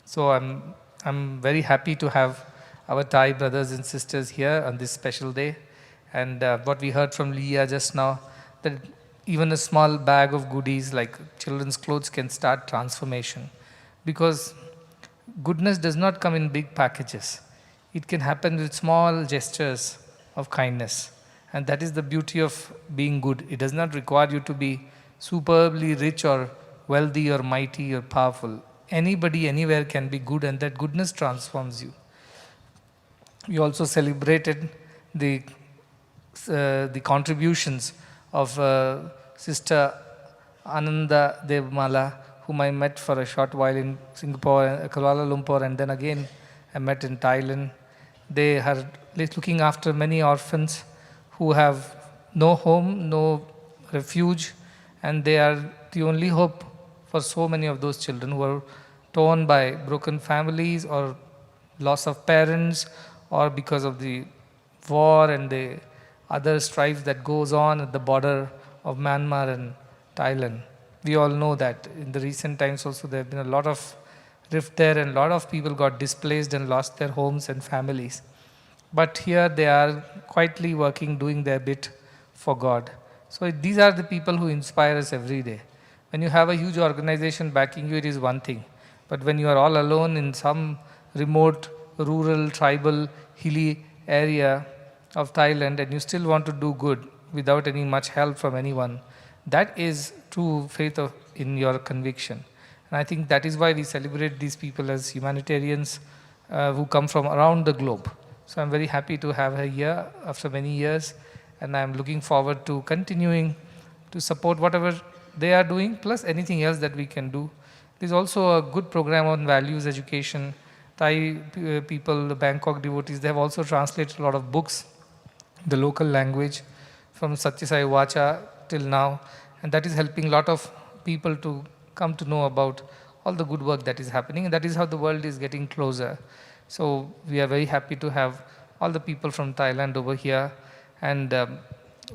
So I'm very happy to have our Thai brothers and sisters here on this special day. And what we heard from Leah just now, that even a small bag of goodies like children's clothes can start transformation. Because goodness does not come in big packages. It can happen with small gestures of kindness. And that is the beauty of being good. It does not require you to be superbly rich or wealthy or mighty or powerful. Anybody, anywhere can be good, and that goodness transforms you. We also celebrated the contributions of Sister Ananda Devmala, whom I met for a short while in Singapore, Kuala Lumpur, and then again I met in Thailand. They are looking after many orphans who have no home, no refuge, and they are the only hope for so many of those children who are torn by broken families or loss of parents, or because of the war and the other strife that goes on at the border of Myanmar and Thailand. We all know that in the recent times also there have been a lot of rift there, and a lot of people got displaced and lost their homes and families. But here they are quietly working, doing their bit for God. So these are the people who inspire us every day. When you have a huge organization backing you, it is one thing. But when you are all alone in some remote, rural, tribal, hilly area of Thailand, and you still want to do good without any much help from anyone, that is true faith in your conviction. And I think that is why we celebrate these people as humanitarians who come from around the globe. So I'm very happy to have her here after many years, and I'm looking forward to continuing to support whatever they are doing, plus anything else that we can do. There's also a good program on values education. Thai people, the Bangkok devotees, they have also translated a lot of books, the local language, from Sathya Sai Vacha till now, and that is helping a lot of people to come to know about all the good work that is happening, and that is how the world is getting closer. So we are very happy to have all the people from Thailand over here, and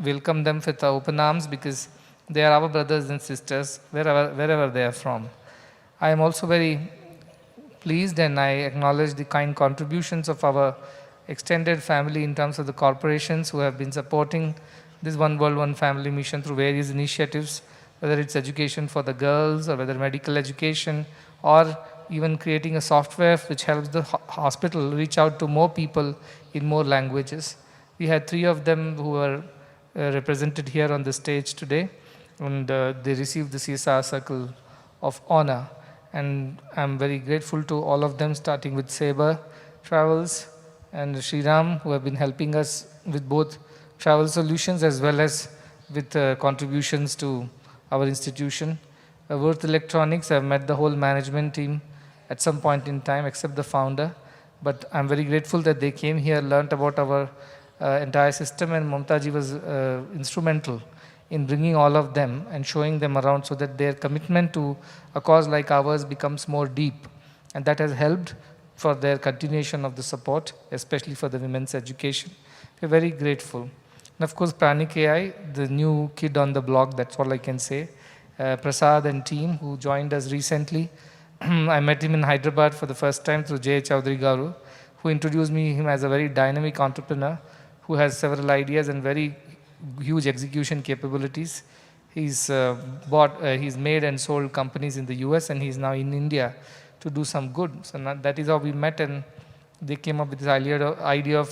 welcome them with open arms, because they are our brothers and sisters wherever they are from. I am also very pleased, and I acknowledge the kind contributions of our extended family in terms of the corporations who have been supporting this One World, One Family mission through various initiatives, whether it's education for the girls, or whether medical education, or even creating a software which helps the hospital reach out to more people in more languages. We had 3 of them who were represented here on the stage today, and they received the CSR Circle of Honor. And I'm very grateful to all of them, starting with Sabre Travels and Sriram, who have been helping us with both travel solutions as well as with contributions to our institution. Wurth Electronics, I've met the whole management team at some point in time, except the founder. But I'm very grateful that they came here, learned about our entire system, and Mamtaji was instrumental in bringing all of them and showing them around, so that their commitment to a cause like ours becomes more deep. And that has helped for their continuation of the support, especially for the women's education. We're very grateful. And of course, Pranik AI, the new kid on the block, that's all I can say. Prasad and team who joined us recently. I met him in Hyderabad for the first time through J. Chaudhary Garu, who introduced him as a very dynamic entrepreneur who has several ideas and very huge execution capabilities. He's made and sold companies in the US, and he's now in India to do some good. So that is how we met, and they came up with this idea of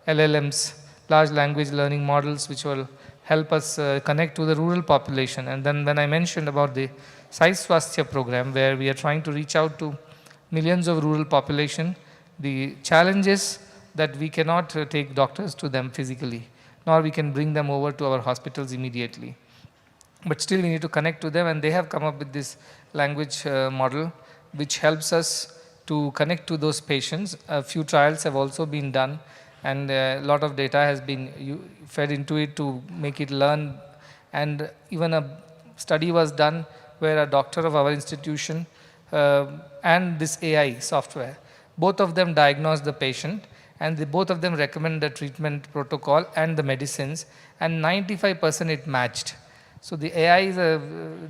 LLMs, large language learning models, which will help us connect to the rural population. And then when I mentioned about the Sai Swasthya program, where we are trying to reach out to millions of rural population, the challenge is that we cannot take doctors to them physically, nor we can bring them over to our hospitals immediately. But still we need to connect to them, and they have come up with this language model which helps us to connect to those patients. A few trials have also been done, and a lot of data has been fed into it to make it learn. And even a study was done where a doctor of our institution and this AI software, both of them diagnosed the patient, and both of them recommend the treatment protocol and the medicines, and 95% it matched. So the AI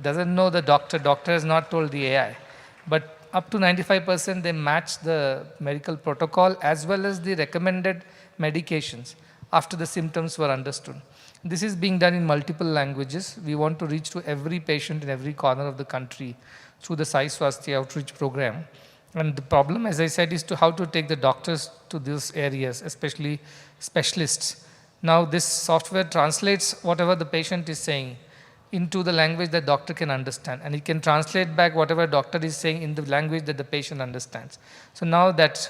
doesn't know the doctor has not told the AI, but up to 95% they match the medical protocol as well as the recommended medications after the symptoms were understood. This is being done in multiple languages. We want to reach to every patient in every corner of the country through the Sai Swasthya outreach program. And the problem, as I said, is to how to take the doctors to those areas, especially specialists. Now this software translates whatever the patient is saying into the language that doctor can understand, and it can translate back whatever doctor is saying in the language that the patient understands. So now that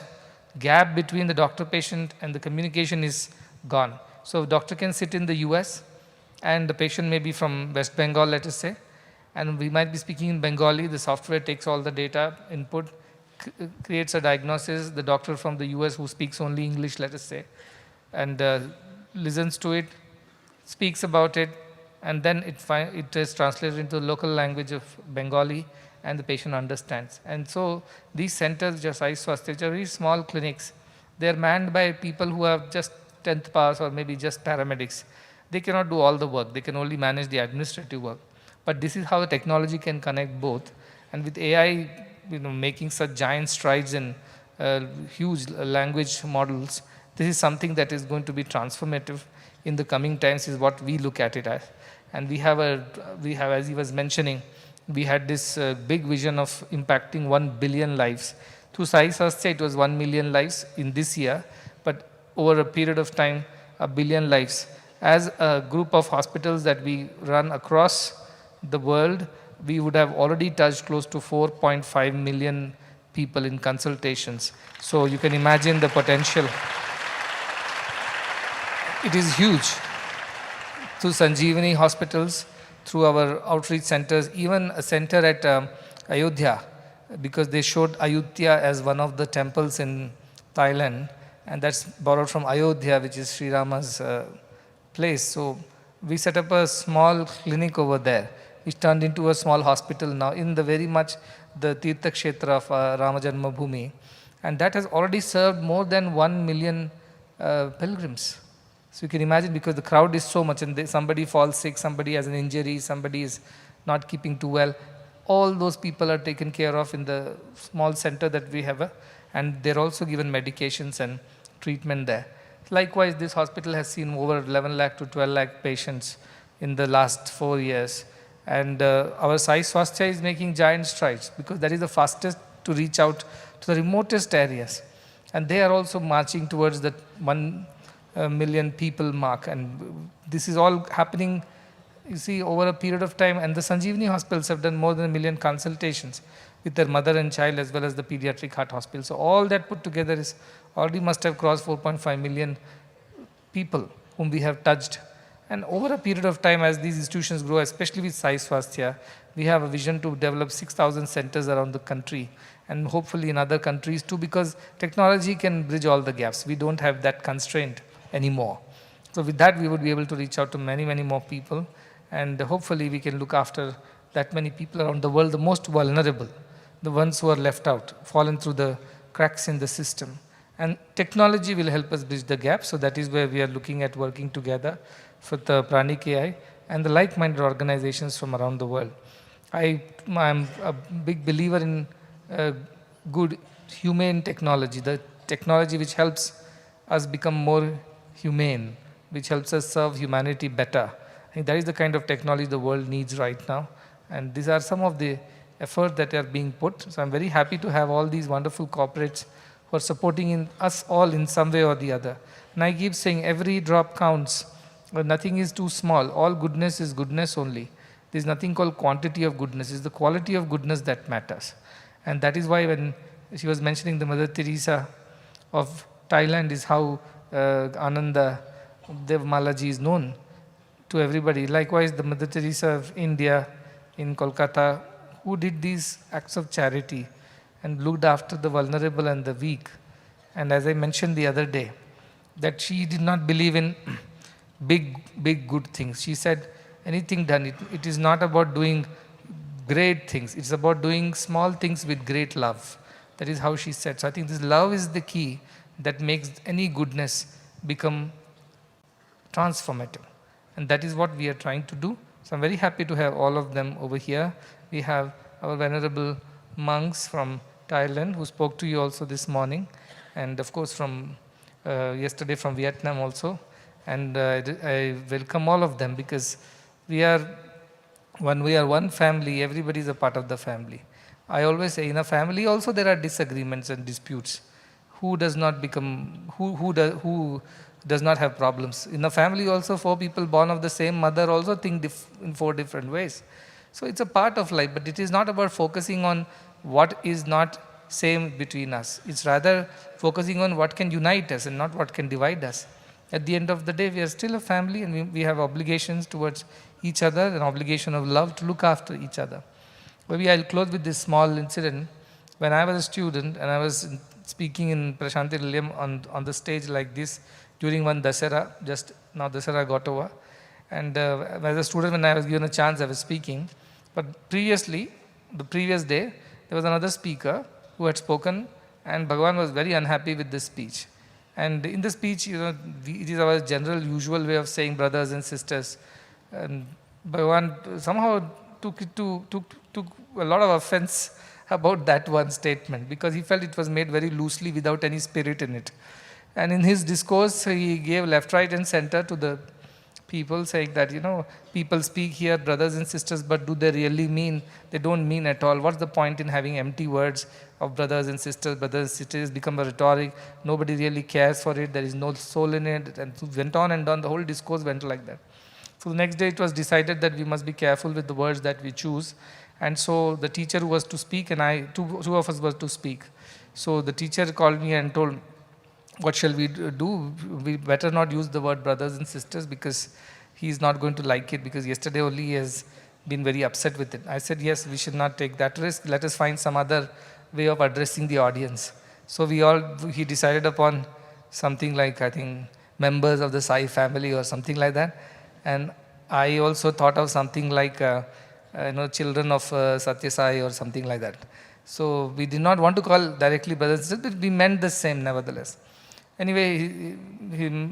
gap between the doctor-patient and the communication is gone. So doctor can sit in the US and the patient may be from West Bengal, let us say, and we might be speaking in Bengali. The software takes all the data input, creates a diagnosis. The doctor from the US who speaks only English, let us say, and listens to it, speaks about it, and then it is translated into the local language of Bengali, and the patient understands. And so these centers, just Sai Swasthya, which are very small clinics, they are manned by people who have just 10th pass or maybe just paramedics. They cannot do all the work. They can only manage the administrative work. But this is how the technology can connect both. And with AI, making such giant strides in huge language models, this is something that is going to be transformative in the coming times, is what we look at it as. And we have, as he was mentioning, we had this big vision of impacting 1 billion lives. Through Sai Swasthya, it was 1 million lives in this year, but over a period of time, 1 billion lives. As a group of hospitals that we run across the world, we would have already touched close to 4.5 million people in consultations. So you can imagine the potential. It is huge. Through Sanjeevani hospitals, through our outreach centers, even a center at Ayodhya, because they showed Ayodhya as one of the temples in Thailand, and that's borrowed from Ayodhya, which is Sri Rama's place. So we set up a small clinic over there, which turned into a small hospital now in the very much the Tirtha Kshetra of Rama Janmabhoomi, and that has already served more than 1 million pilgrims. So you can imagine, because the crowd is so much, and somebody falls sick, somebody has an injury, somebody is not keeping too well, all those people are taken care of in the small center that we have, and they're also given medications and treatment there. Likewise, this hospital has seen over 11 lakh to 12 lakh patients in the last 4 years. And our Sai Swasthya is making giant strides, because that is the fastest to reach out to the remotest areas. And they are also marching towards that 1 million people mark. And this is all happening, you see, over a period of time. And the Sanjeevani hospitals have done more than 1 million consultations with their mother and child, as well as the pediatric heart hospital. So all that put together is already must have crossed 4.5 million people whom we have touched. And over a period of time, as these institutions grow, especially with Sai Swasthya, we have a vision to develop 6,000 centers around the country, and hopefully in other countries too, because technology can bridge all the gaps. We don't have that constraint anymore. So with that, we would be able to reach out to many, many more people, and hopefully we can look after that many people around the world, the most vulnerable, the ones who are left out, fallen through the cracks in the system. And technology will help us bridge the gap. So that is where we are looking at working together for the Pranik AI and the like-minded organizations from around the world. I am a big believer in good humane technology, the technology which helps us become more humane, which helps us serve humanity better. I think that is the kind of technology the world needs right now. And these are some of the efforts that are being put. So I'm very happy to have all these wonderful corporates who are supporting us all in some way or the other. And I keep saying every drop counts. Nothing is too small. All goodness is goodness only. There's nothing called quantity of goodness. It's the quality of goodness that matters. And that is why when she was mentioning the Mother Teresa of Thailand is how Ananda Devmalaji is known to everybody. Likewise, the Mother Teresa of India in Kolkata, who did these acts of charity and looked after the vulnerable and the weak. And as I mentioned the other day, that she did not believe in big good things. She said, anything done, it is not about doing great things. It's about doing small things with great love. That is how she said. So I think this love is the key that makes any goodness become transformative. And that is what we are trying to do. So I'm very happy to have all of them over here. We have our venerable monks from Thailand who spoke to you also this morning. And of course from yesterday from Vietnam also. And I welcome all of them, because when we are one family, everybody is a part of the family. I always say in a family also there are disagreements and disputes. Who does not have problems? In a family also 4 people born of the same mother also think in 4 different ways. So it's a part of life, but it is not about focusing on what is not same between us. It's rather focusing on what can unite us and not what can divide us. At the end of the day, we are still a family, and we have obligations towards each other, an obligation of love to look after each other. Maybe I'll close with this small incident. When I was a student and I was speaking in Prashanthi Nilayam on the stage like this during one Dasara, just now Dasara got over. And as a student, when I was given a chance, I was speaking. But previously, the previous day, there was another speaker who had spoken, and Bhagavan was very unhappy with this speech. And in the speech, it is our general, usual way of saying brothers and sisters. And Bhagavan somehow took a lot of offense about that one statement, because he felt it was made very loosely without any spirit in it. And in his discourse, he gave left, right, and center to the people, saying that, people speak here, brothers and sisters, but do they really mean? They don't mean at all. What's the point in having empty words of brothers and sisters? Brothers and sisters become a rhetoric. Nobody really cares for it. There is no soul in it. And it went on and on. The whole discourse went like that. So the next day it was decided that we must be careful with the words that we choose. And so the teacher who was to speak and two of us were to speak. So the teacher called me and told, what shall we do? We better not use the word brothers and sisters, because he is not going to like it, because yesterday only he has been very upset with it. I said, yes, we should not take that risk. Let us find some other way of addressing the audience. So he decided upon something like, I think, members of the Sai family or something like that. And I also thought of something like, children of Sathya Sai or something like that. So we did not want to call directly brothers and sisters, but we meant the same nevertheless. Anyway,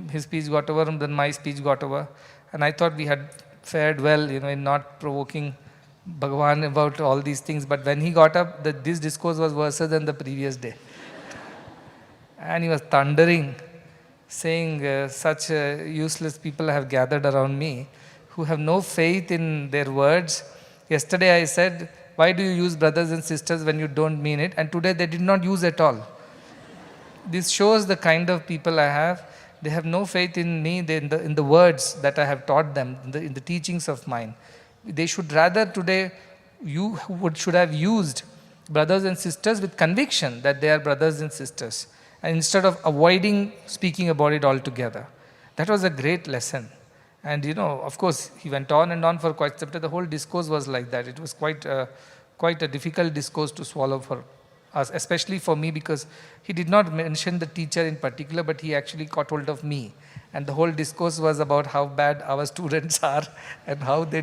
his speech got over, and then my speech got over. And I thought we had fared well, in not provoking Bhagavan about all these things. But when he got up, this discourse was worse than the previous day. And he was thundering, saying, such useless people have gathered around me who have no faith in their words. Yesterday I said, why do you use brothers and sisters when you don't mean it? And today they did not use at all. This shows the kind of people I have. They have no faith in me, in the words that I have taught them, in the teachings of mine. They should rather today, should have used brothers and sisters with conviction that they are brothers and sisters, and instead of avoiding speaking about it altogether. That was a great lesson. And of course, he went on and on for quite some time. The whole discourse was like that. It was quite a difficult discourse to swallow for us, especially for me, because he did not mention the teacher in particular, but he actually caught hold of me. And the whole discourse was about how bad our students are and how they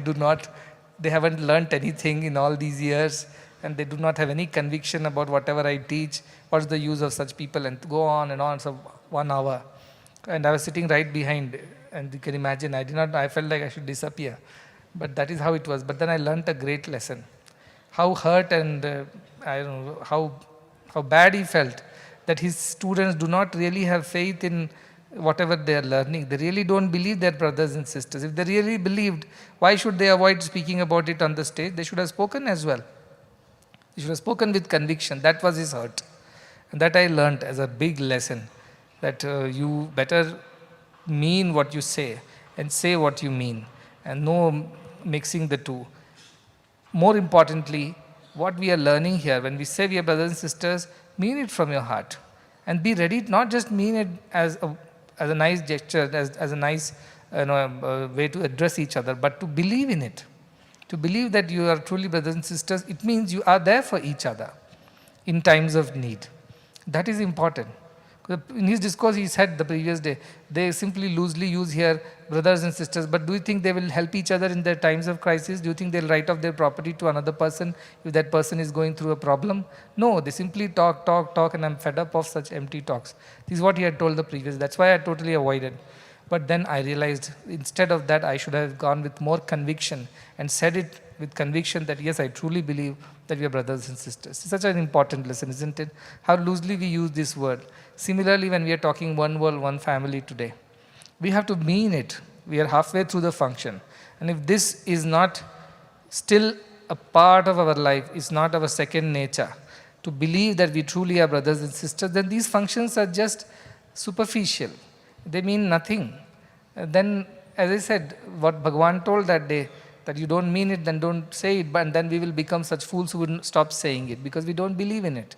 haven't learnt anything in all these years, and they do not have any conviction about whatever I teach. What's the use of such people? And go on and on, so 1 hour. And I was sitting right behind, and you can imagine, I felt like I should disappear. But that is how it was. But then I learnt a great lesson. How hurt and I don't know how bad he felt that his students do not really have faith in whatever they are learning. They really don't believe they're brothers and sisters. If they really believed, why should they avoid speaking about it on the stage? They should have spoken as well. They should have spoken with conviction. That was his hurt. And that I learned as a big lesson, that you better mean what you say and say what you mean, and no mixing the two. More importantly, what we are learning here, when we say we are brothers and sisters, mean it from your heart. And be ready, not just mean it as a nice gesture, as a nice way to address each other, but to believe in it. To believe that you are truly brothers and sisters, it means you are there for each other in times of need. That is important. In his discourse, he said the previous day, they simply loosely use here brothers and sisters, but do you think they will help each other in their times of crisis? Do you think they'll write off their property to another person if that person is going through a problem? No, they simply talk, and I'm fed up of such empty talks. This is what he had told the previous. That's why I totally avoided. But then I realized, instead of that, I should have gone with more conviction and said it with conviction that, yes, I truly believe that we are brothers and sisters. It's such an important lesson, isn't it? How loosely we use this word. Similarly, when we are talking one world, one family today, we have to mean it. We are halfway through the function. And if this is not still a part of our life, it's not our second nature, to believe that we truly are brothers and sisters, then these functions are just superficial. They mean nothing. Then, as I said, what Bhagavan told that day, that you don't mean it, then don't say it, and then we will become such fools who will stop saying it because we don't believe in it.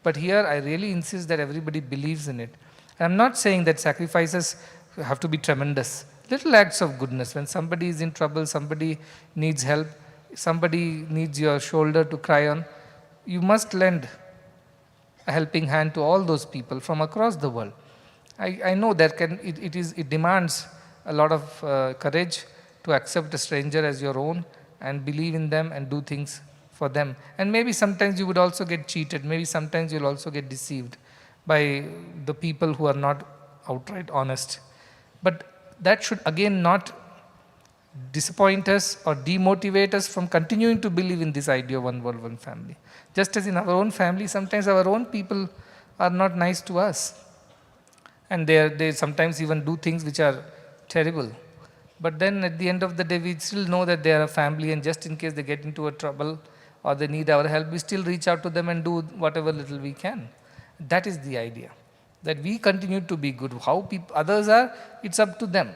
But here I really insist that everybody believes in it. I'm not saying that sacrifices have to be tremendous. Little acts of goodness. When somebody is in trouble, somebody needs help, somebody needs your shoulder to cry on, you must lend a helping hand to all those people from across the world. I know that it demands a lot of courage to accept a stranger as your own and believe in them and do things for them. And maybe sometimes you would also get cheated, maybe sometimes you'll also get deceived by the people who are not outright honest. But that should again not disappoint us or demotivate us from continuing to believe in this idea of one world, one family. Just as in our own family, sometimes our own people are not nice to us. And they sometimes even do things which are terrible. But then at the end of the day, we still know that they are a family, and just in case they get into a trouble or they need our help, we still reach out to them and do whatever little we can. That is the idea, that we continue to be good. How others are, it's up to them.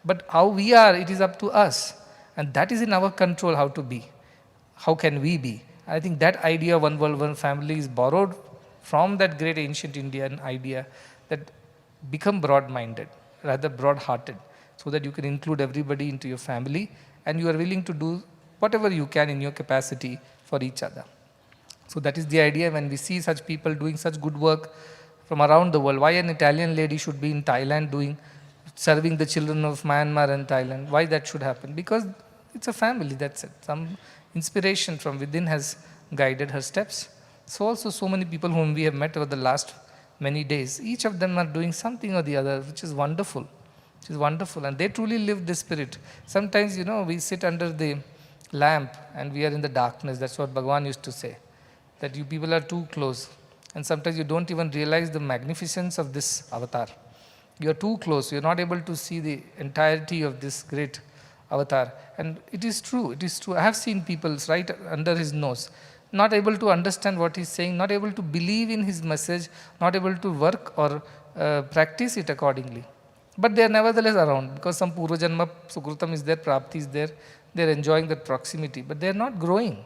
But how we are, it is up to us. And that is in our control how to be. How can we be? I think that idea of one world, one family is borrowed from that great ancient Indian idea that become broad-minded, rather broad-hearted, so that you can include everybody into your family and you are willing to do whatever you can in your capacity for each other. So that is the idea. When we see such people doing such good work from around the world, why an Italian lady should be in Thailand serving the children of Myanmar and Thailand, why that should happen? Because it's a family, that's it. Some inspiration from within has guided her steps. So also so many people whom we have met over the last many days, each of them are doing something or the other, which is wonderful. Which is wonderful, and they truly live the spirit. Sometimes, we sit under the lamp and we are in the darkness. That's what Bhagavan used to say, that you people are too close. And sometimes you don't even realize the magnificence of this avatar. You are too close. You are not able to see the entirety of this great avatar. And it is true. It is true. I have seen people right under his nose, not able to understand what he's saying, not able to believe in his message, not able to work or practice it accordingly. But they are nevertheless around, because some Purva Janma Sukrutam is there, Prapti is there, they are enjoying that proximity. But they are not growing,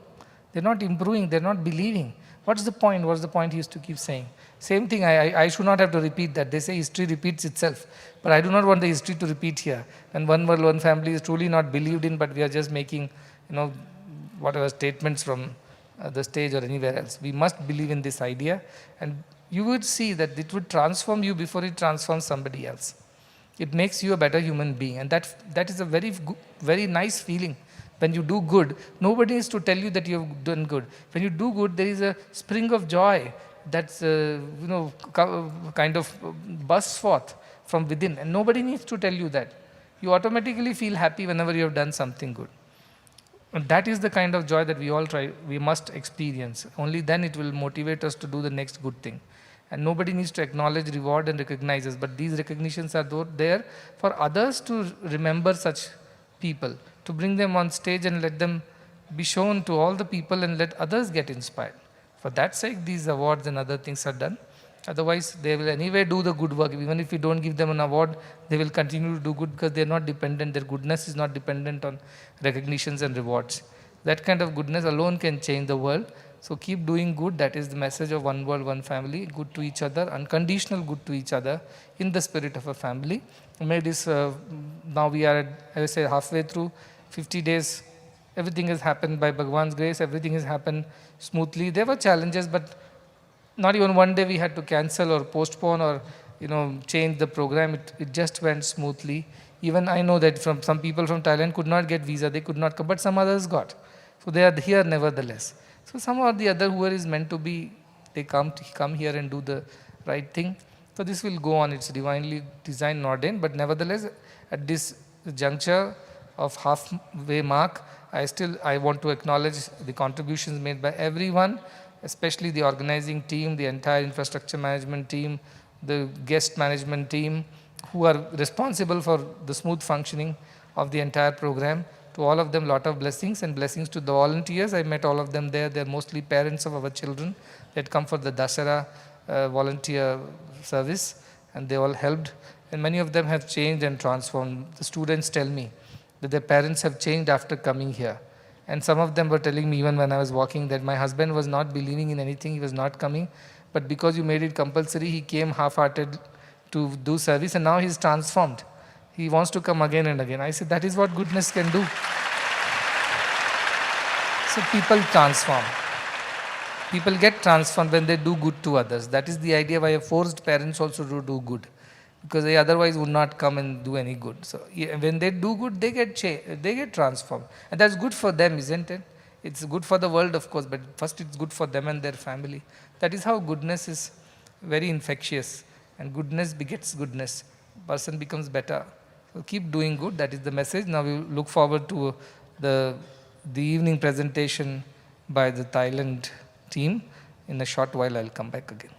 they are not improving, they are not believing. What's the point? What's the point he used to keep saying? Same thing, I should not have to repeat that. They say history repeats itself. But I do not want the history to repeat here. And one world, one family is truly not believed in, but we are just making, whatever statements from the stage or anywhere else. We must believe in this idea, and you would see that it would transform you before it transforms somebody else. It makes you a better human being, and that is a very nice feeling. When you do good, nobody is to tell you that you have done good. When you do good, there is a spring of joy that's kind of bursts forth from within, and nobody needs to tell you that. You automatically feel happy whenever you have done something good. And that is the kind of joy that we must experience. Only then it will motivate us to do the next good thing. And nobody needs to acknowledge, reward and recognize us. But these recognitions are there for others to remember such people, to bring them on stage and let them be shown to all the people and let others get inspired. For that sake, these awards and other things are done. Otherwise, they will anyway do the good work. Even if we don't give them an award, they will continue to do good because they are not dependent. Their goodness is not dependent on recognitions and rewards. That kind of goodness alone can change the world. So keep doing good. That is the message of one world, one family. Good to each other, unconditional good to each other in the spirit of a family. May this, now we are, as I say, halfway through 50 days. Everything has happened by Bhagavan's grace. Everything has happened smoothly. There were challenges, but not even one day we had to cancel or postpone or change the program. It just went smoothly. Even I know that some people from Thailand could not get visa. They could not come, but some others got. So they are here nevertheless. So some or the other, whoever is meant to be, they come here and do the right thing. So this will go on. It's divinely designed and ordained. But nevertheless, at this juncture of halfway mark, I want to acknowledge the contributions made by everyone, especially the organizing team, the entire infrastructure management team, the guest management team, who are responsible for the smooth functioning of the entire program. To all of them, a lot of blessings, and blessings to the volunteers. I met all of them there. They're mostly parents of our children. They had come for the Dasara volunteer service, and they all helped. And many of them have changed and transformed. The students tell me that their parents have changed after coming here. And some of them were telling me, even when I was walking, that my husband was not believing in anything, he was not coming. But because you made it compulsory, he came half-hearted to do service, and now he's transformed. He wants to come again and again. I said, that is what goodness can do. So people transform. People get transformed when they do good to others. That is the idea why I forced parents also to do good, because they otherwise would not come and do any good. So when they do good, they get transformed. And that's good for them, isn't it? It's good for the world, of course, but first it's good for them and their family. That is how goodness is very infectious. And goodness begets goodness. Person becomes better. So keep doing good. That is the message. Now we look forward to the evening presentation by the Thailand team. In a short while, I'll come back again.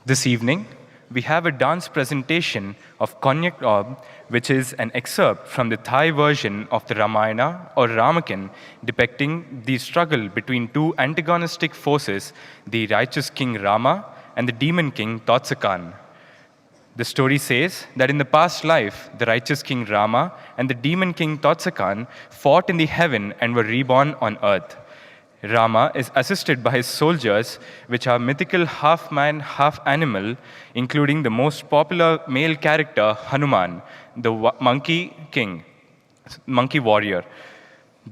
This evening, we have a dance presentation of Konyak Ob, which is an excerpt from the Thai version of the Ramayana or Ramakin, depicting the struggle between two antagonistic forces, the righteous king Rama and the demon king Totsakan. The story says that in the past life, the righteous king Rama and the demon king Totsakan fought in the heaven and were reborn on earth. Rama is assisted by his soldiers, which are mythical half-man, half-animal, including the most popular male character, Hanuman, the monkey king, monkey warrior.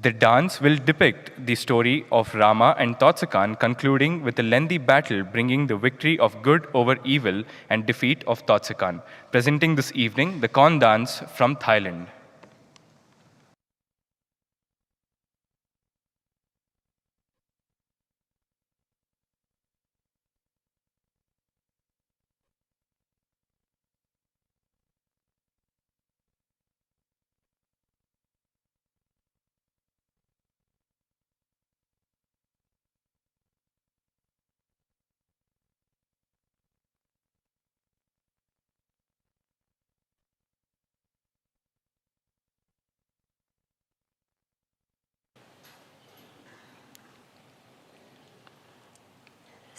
The dance will depict the story of Rama and Totsakan, concluding with a lengthy battle bringing the victory of good over evil and defeat of Totsakan. Presenting this evening, the Khon dance from Thailand.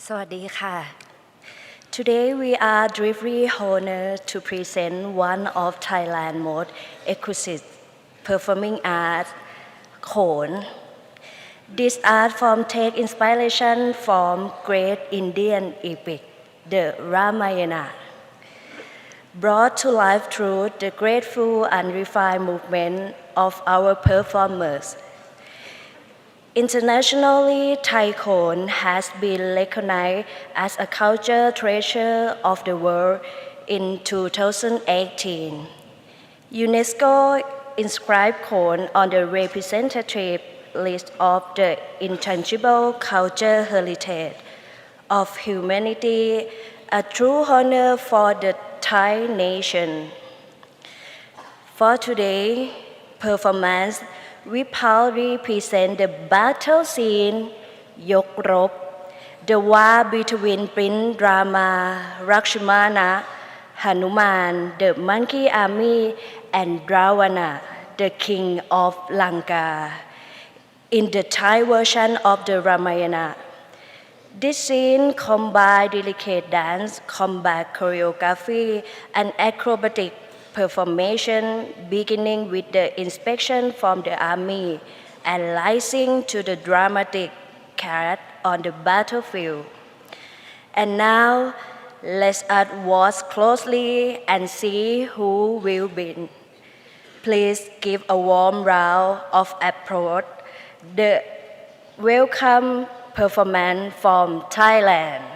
สวัสดีค่ะ Today we are deeply honored to present one of Thailand's most exquisite performing art, Khon. This art form takes inspiration from great Indian epic, the Ramayana, brought to life through the graceful and refined movement of our performers. Internationally, Thai Khon has been recognized as a culture treasure of the world in 2018. UNESCO inscribed Khon on the representative list of the intangible culture heritage of humanity, a true honor for the Thai nation. For today's performance, we proudly present the battle scene, Yok Rop, the war between Prince Rama, Lakshmana, Hanuman, the monkey army, and Ravana, the king of Lanka, in the Thai version of the Ramayana. This scene combines delicate dance, combat choreography, and acrobatic performation, beginning with the inspection from the army and rising to the dramatic character on the battlefield. And now, let us watch closely and see who will win. Please give a warm round of applause. The welcome performance from Thailand.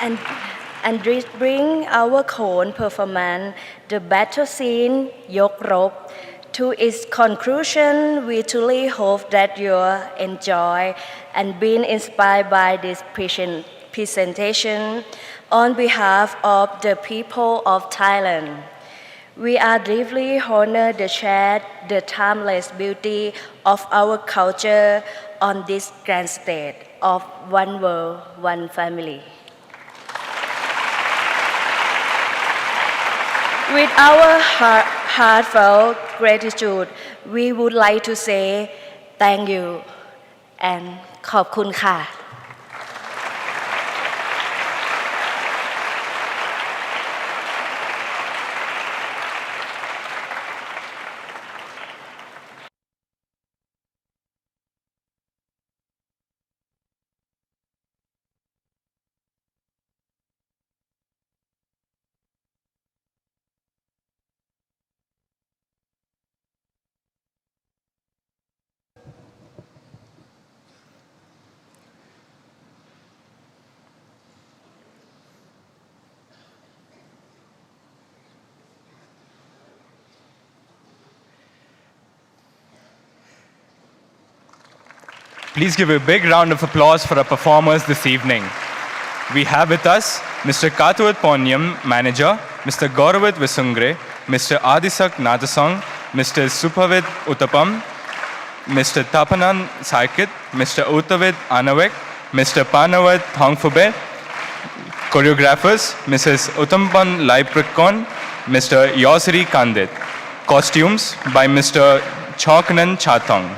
and, and bring our Khon performance, the battle scene, Yok Rop, to its conclusion. We truly hope that you enjoy and been inspired by this presentation. On behalf of the people of Thailand, we are deeply honored to share the timeless beauty of our culture on this grand stage of One World, One Family. With our heartfelt gratitude, we would like to say thank you and ขอบคุณค่ะ Please give a big round of applause for our performers this evening. We have with us Mr. Kathuvat Ponyam, Manager, Mr. Gauravit Visungre, Mr. Adisak Nadasong, Mr. Supavit Uttapam, Mr. Tapanan Saikit, Mr. Uttavit Anavek, Mr. Panavat Thongfube, choreographers, Mrs. Uttampan Laiprikon, Mr. Yosiri Kandit. Costumes by Mr. Choknan Chatong.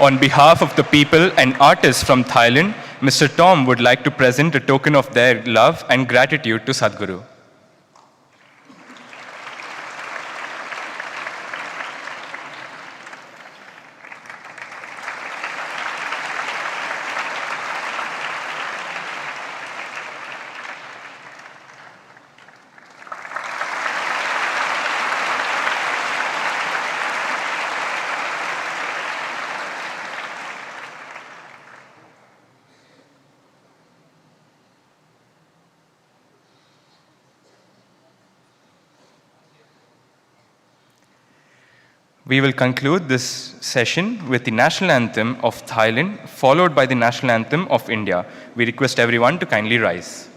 On behalf of the people and artists from Thailand, Mr. Tom would like to present a token of their love and gratitude to Sadhguru. We will conclude this session with the national anthem of Thailand, followed by the national anthem of India. We request everyone to kindly rise.